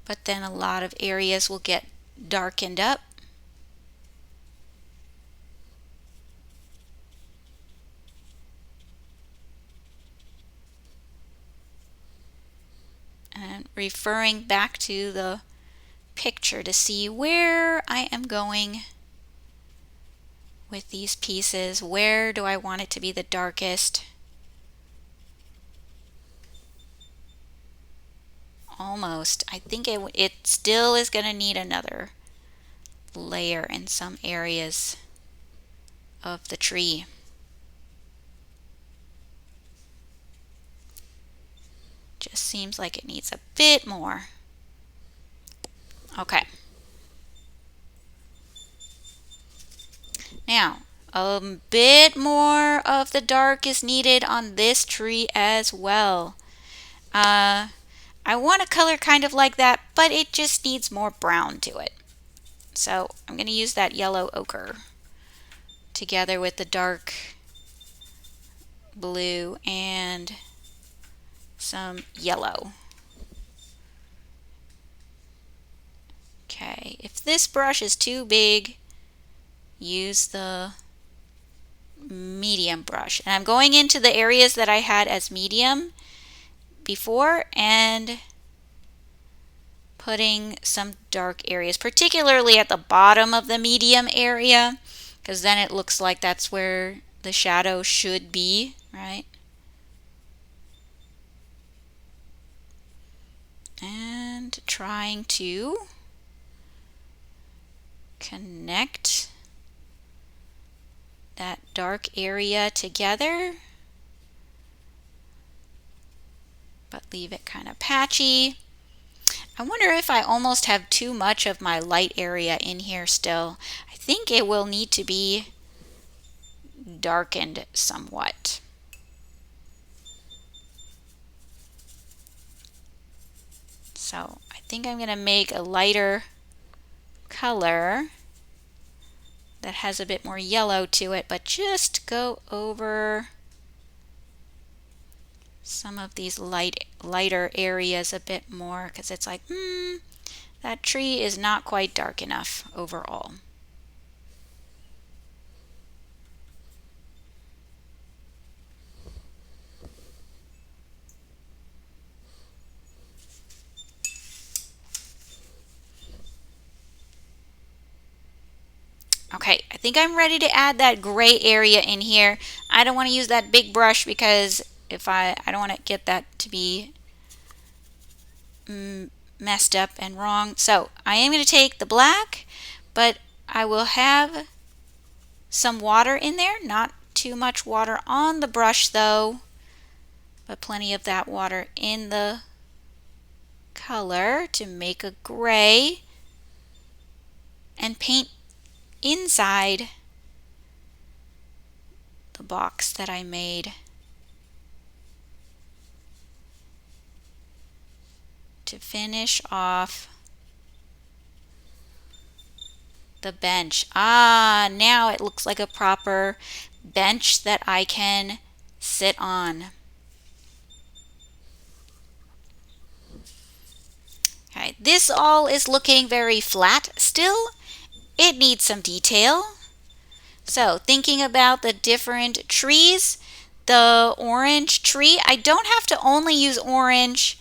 but then a lot of areas will get darkened up. And referring back to the picture to see where I am going with these pieces. Where do I want it to be the darkest? Almost. I think it still is going to need another layer in some areas of the tree. Just seems like it needs a bit more. Okay. Now, a bit more of the dark is needed on this tree as well. I want a color kind of like that, but it just needs more brown to it. So I'm going to use that yellow ochre together with the dark blue and some yellow. Okay, if this brush is too big, use the medium brush. And I'm going into the areas that I had as medium before and putting some dark areas, particularly at the bottom of the medium area, because then it looks like that's where the shadow should be, right? And trying to connect that dark area together, but leave it kind of patchy. I wonder if I almost have too much of my light area in here still. I think it will need to be darkened somewhat. So I think I'm going to make a lighter color that has a bit more yellow to it, but just go over some of these lighter areas a bit more, because it's like, that tree is not quite dark enough overall. Okay, I think I'm ready to add that gray area in here. I don't want to use that big brush because if I don't want to get that to be messed up and wrong. So I am going to take the black, but I will have some water in there, not too much water on the brush though, but plenty of that water in the color to make a gray, and paint inside the box that I made to finish off the bench. Now it looks like a proper bench that I can sit on. Okay, this all is looking very flat still. It needs some detail. So thinking about the different trees, the orange tree, I don't have to only use orange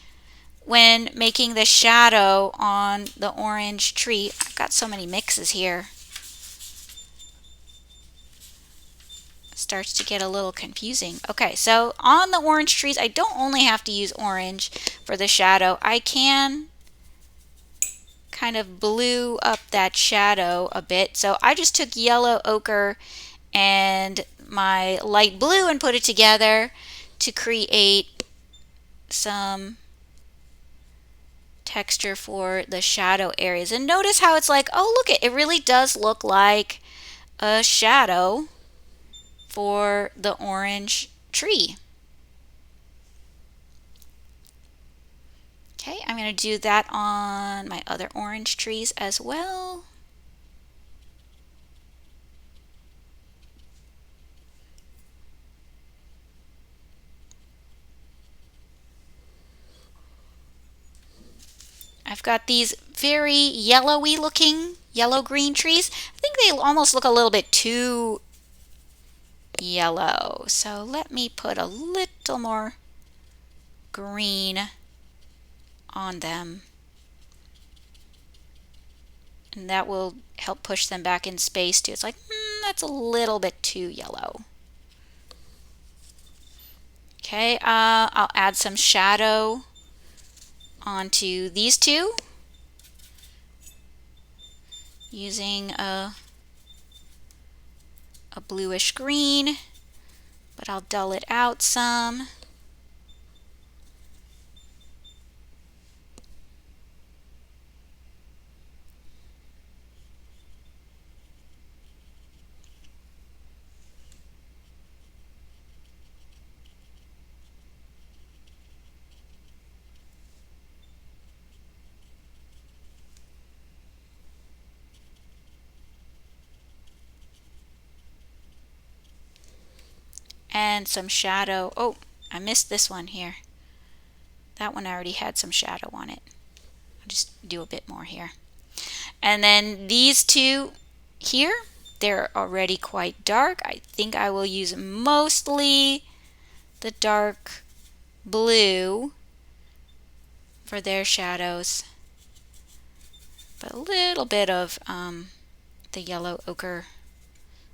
when making the shadow on the orange tree. I've got so many mixes here. It starts to get a little confusing. Okay, so on the orange trees, I don't only have to use orange for the shadow. I can kind of blue up that shadow a bit. So I just took yellow ochre and my light blue and put it together to create some texture for the shadow areas. And notice how it's like, oh look, it really does look like a shadow for the orange tree. Okay, I'm going to do that on my other orange trees as well. I've got these very yellowy looking yellow-green trees. I think they almost look a little bit too yellow. So let me put a little more green on them. And that will help push them back in space too. It's like, that's a little bit too yellow. Okay, I'll add some shadow onto these two using a bluish green, but I'll dull it out some. and some shadow. Oh, I missed this one here. That one already had some shadow on it. I'll just do a bit more here. And then these two here, they're already quite dark. I think I will use mostly the dark blue for their shadows, but a little bit of the yellow ochre.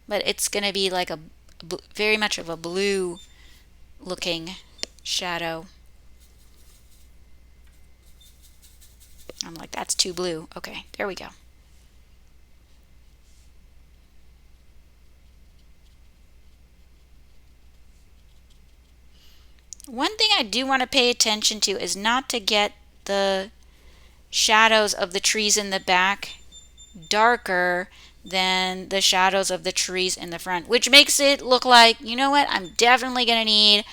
But it's going to be like a very much of a blue looking shadow. I'm like, that's too blue. Okay, there we go. One thing I do want to pay attention to is not to get the shadows of the trees in the back darker than the shadows of the trees in the front, which makes it look like, you know what, I'm definitely going to need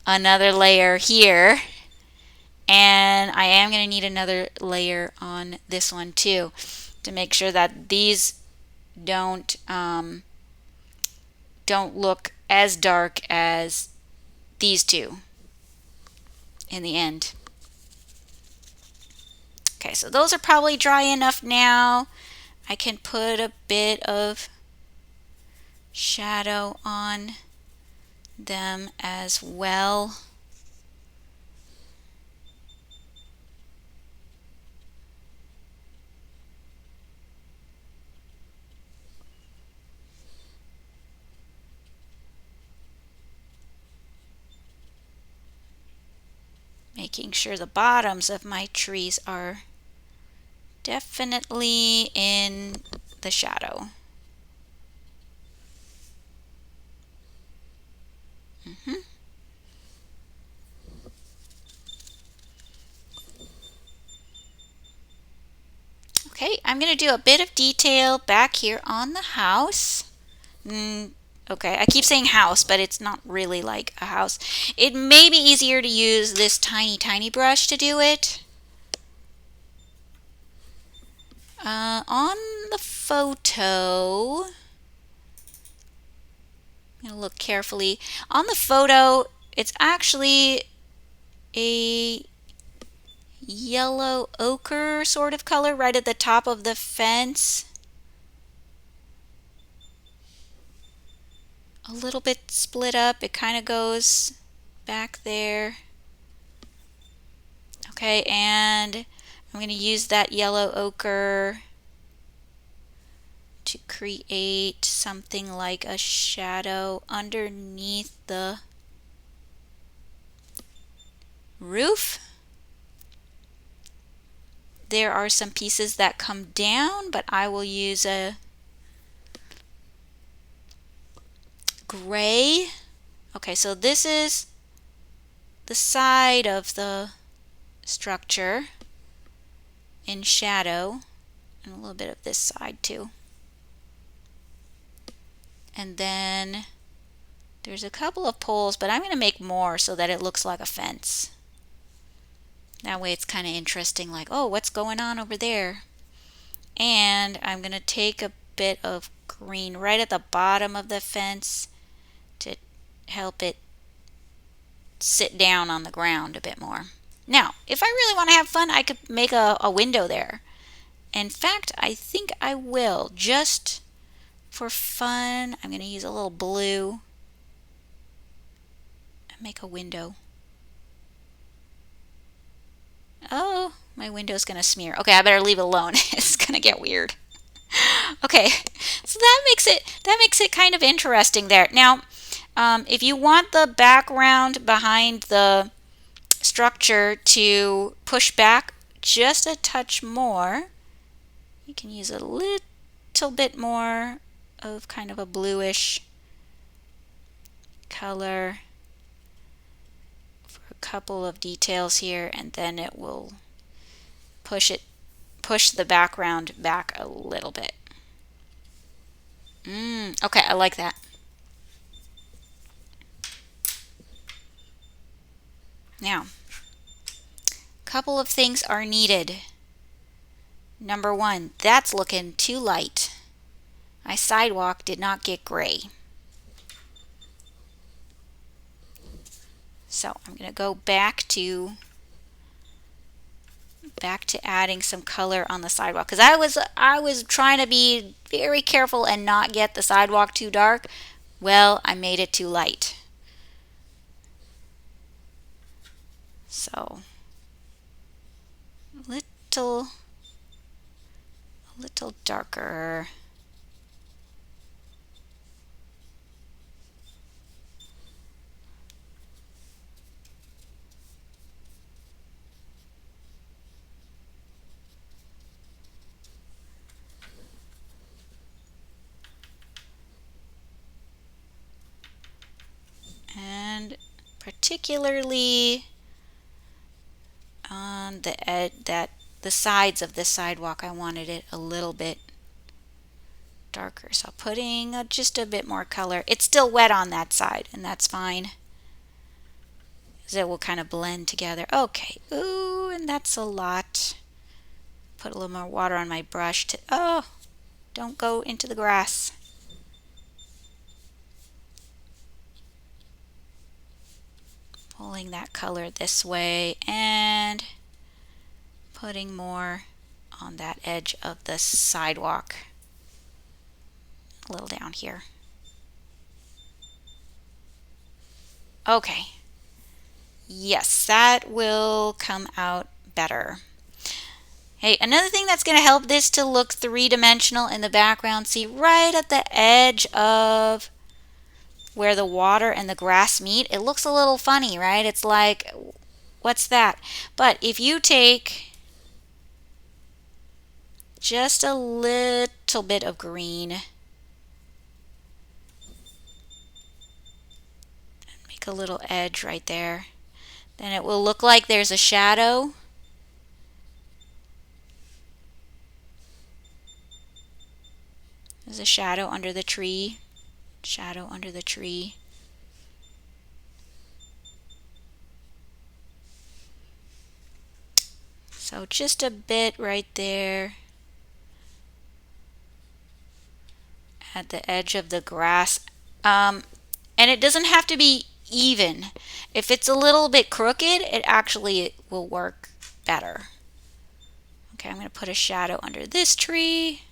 another layer here, and I am going to need another layer on this one too, to make sure that these don't look as dark as these two in the end. Okay, so those are probably dry enough now. I can put a bit of shadow on them as well. Making sure the bottoms of my trees are definitely in the shadow. Okay, I'm going to do a bit of detail back here on the house. Okay, I keep saying house, but it's not really like a house. It may be easier to use this tiny brush to do it. On the photo, I'm going to look carefully. On the photo, it's actually a yellow ochre sort of color right at the top of the fence. A little bit split up. It kind of goes back there. Okay, and I'm going to use that yellow ochre to create something like a shadow underneath the roof. There are some pieces that come down, but I will use a gray. Okay, so this is the side of the structure in shadow, and a little bit of this side too. And then there's a couple of poles, but I'm going to make more so that it looks like a fence. That way it's kind of interesting, like, oh, what's going on over there? And I'm going to take a bit of green right at the bottom of the fence to help it sit down on the ground a bit more. Now, if I really want to have fun, I could make a window there. In fact, I think I will, just for fun. I'm going to use a little blue and make a window. Oh, my window's going to smear. Okay, I better leave it alone. It's going to get weird. Okay, so that makes it kind of interesting there. Now, if you want the background behind the structure to push back just a touch more, you can use a little bit more of kind of a bluish color for a couple of details here, and then it will push the background back a little bit. Okay, I like that. Now, a couple of things are needed. Number one, that's looking too light. My sidewalk did not get gray. So I'm going to go back to adding some color on the sidewalk, because I was trying to be very careful and not get the sidewalk too dark. Well, I made it too light. So little a little darker. And particularly on the sides of the sidewalk, I wanted it a little bit darker. So putting just a bit more color. It's still wet on that side, and that's fine, because it will kind of blend together. Okay. Ooh, and that's a lot. Put a little more water on my brush to, oh, don't go into the grass. Pulling that color this way and putting more on that edge of the sidewalk. A little down here. Okay. Yes, that will come out better. Hey, another thing that's going to help this to look three-dimensional in the background, see right at the edge of where the water and the grass meet, it looks a little funny, right? It's like, what's that? But if you take just a little bit of green and make a little edge right there, then it will look like there's a shadow. There's a shadow under the tree. Shadow under the tree. So just a bit right there at the edge of the grass. And it doesn't have to be even. If it's a little bit crooked, it actually will work better. Okay, I'm going to put a shadow under this tree.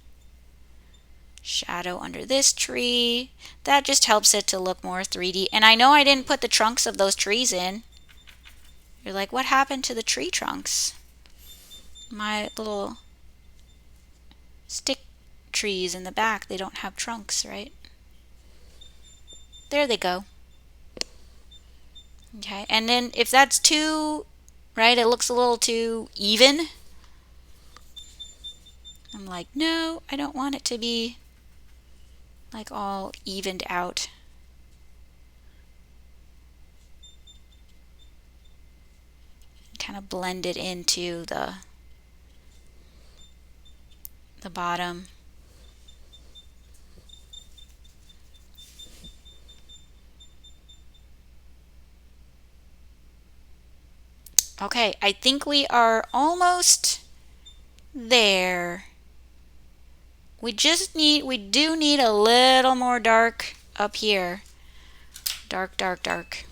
Shadow under this tree. That just helps it to look more 3D. And I know I didn't put the trunks of those trees in. You're like, what happened to the tree trunks? My little stick trees in the back, they don't have trunks, right? There they go. Okay, and then if that's too, right, it looks a little too even. I'm like, no, I don't want it to be like all evened out. Kind of blend it into the bottom. Okay, I think we are almost there. We do need a little more dark up here. Dark, dark, dark.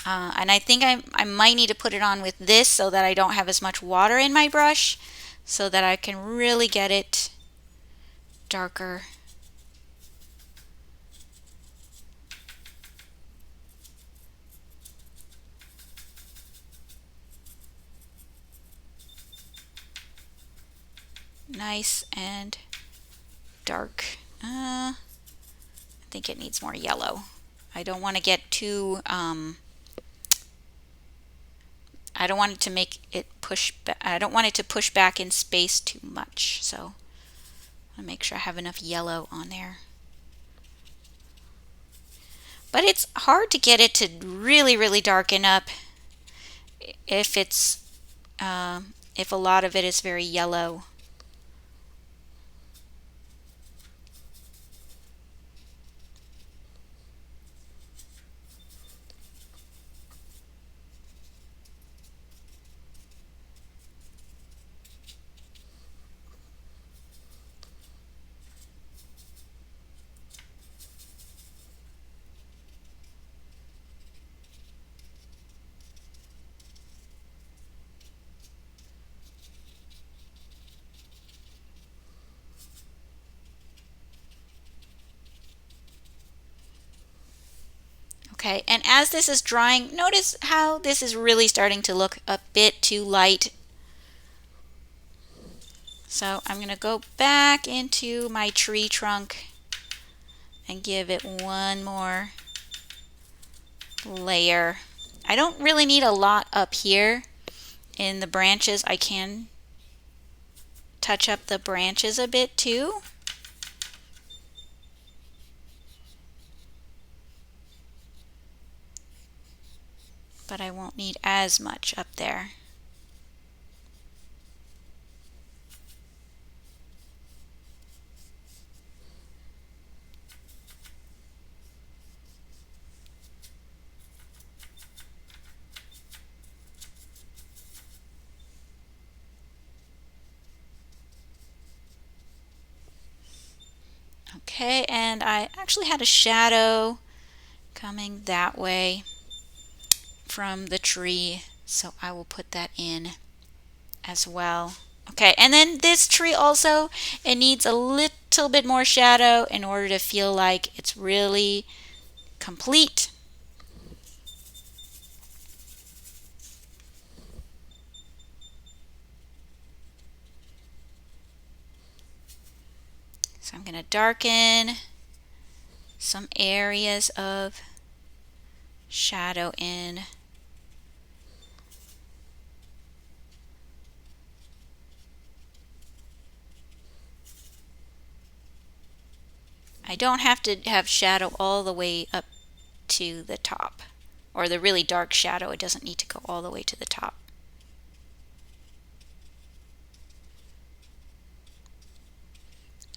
And I think I might need to put it on with this so that I don't have as much water in my brush, so that I can really get it darker. Nice and dark. I think it needs more yellow. I don't want to get too, I don't want it to make it push, I don't want it to push back in space too much. So I'll make sure I have enough yellow on there. But it's hard to get it to really, really darken up if it's, if a lot of it is very yellow. as this is drying, notice how this is really starting to look a bit too light. So I'm going to go back into my tree trunk and give it one more layer. I don't really need a lot up here in the branches. I can touch up the branches a bit too. But I won't need as much up there. Okay, and I actually had a shadow coming that way from the tree, so I will put that in as well. Okay, and then this tree also, it needs a little bit more shadow in order to feel like it's really complete. So I'm going to darken some areas of shadow in. I don't have to have shadow all the way up to the top, or the really dark shadow. It doesn't need to go all the way to the top.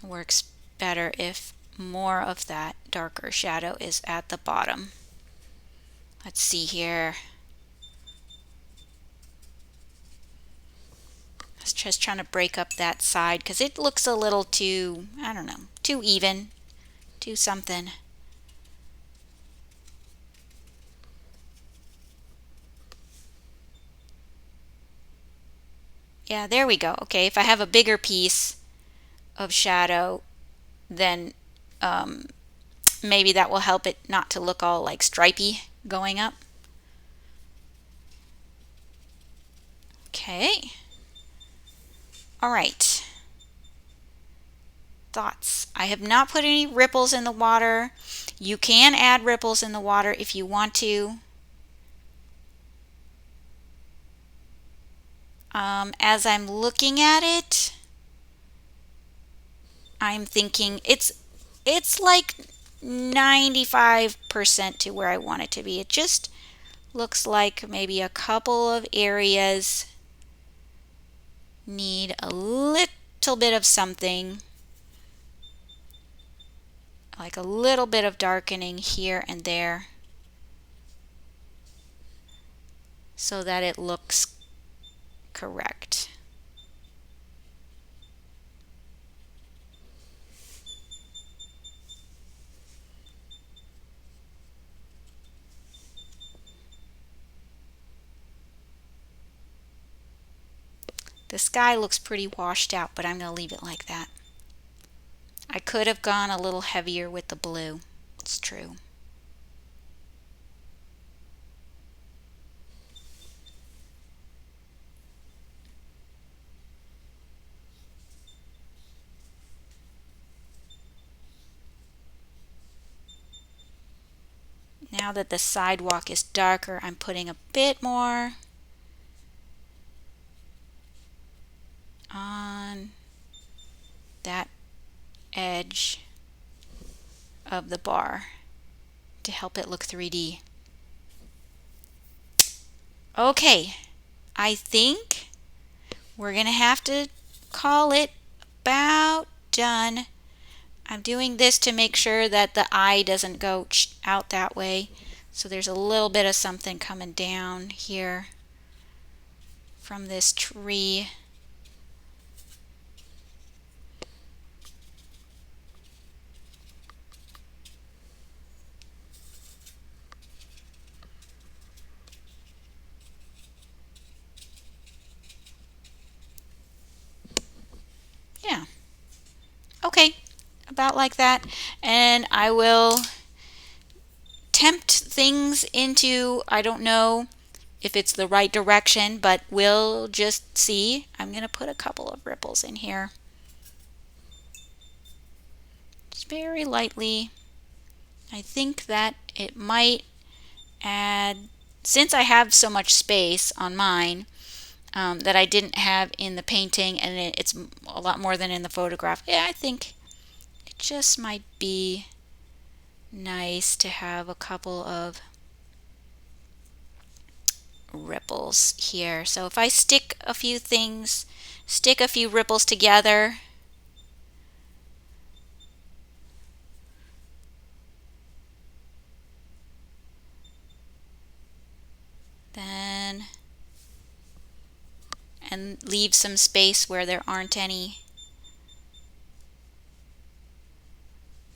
It works better if more of that darker shadow is at the bottom. Let's see here. I was just trying to break up that side because it looks a little too, I don't know, too even, too something. Yeah, there we go. Okay, if I have a bigger piece of shadow, then maybe that will help it not to look all like stripy going up. Okay. All right. Thoughts. I have not put any ripples in the water. You can add ripples in the water if you want to. As I'm looking at it, I'm thinking it's like 95% to where I want it to be. It just looks like maybe a couple of areas need a little bit of something, like a little bit of darkening here and there, so that it looks correct. The sky looks pretty washed out, but I'm going to leave it like that. I could have gone a little heavier with the blue. It's true. Now that the sidewalk is darker, I'm putting a bit more on that edge of the bar to help it look 3D. Okay, I think we're going to have to call it about done. I'm doing this to make sure that the eye doesn't go out that way. So there's a little bit of something coming down here from this tree. Yeah. Okay, about like that. And I will tempt things into, I don't know if it's the right direction, but we'll just see. I'm going to put a couple of ripples in here. Just very lightly. I think that it might add, since I have so much space on mine that I didn't have in the painting, and it's a lot more than in the photograph. Yeah, I think it just might be nice to have a couple of ripples here. So if I stick a few ripples together, then and leave some space where there aren't any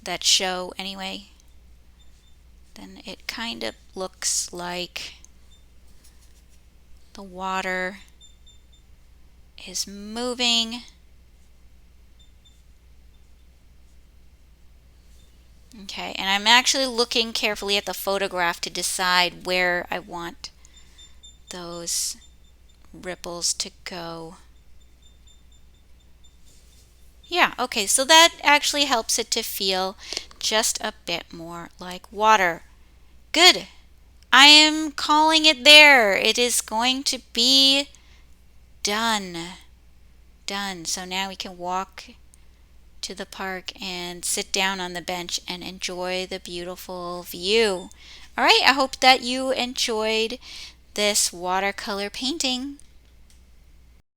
that show anyway, then it kind of looks like the water is moving. Okay, and I'm actually looking carefully at the photograph to decide where I want those ripples to go. Yeah, okay, so that actually helps it to feel just a bit more like water. Good. I am calling it there. It is going to be done. Done. So now we can walk to the park and sit down on the bench and enjoy the beautiful view. All right, I hope that you enjoyed this watercolor painting.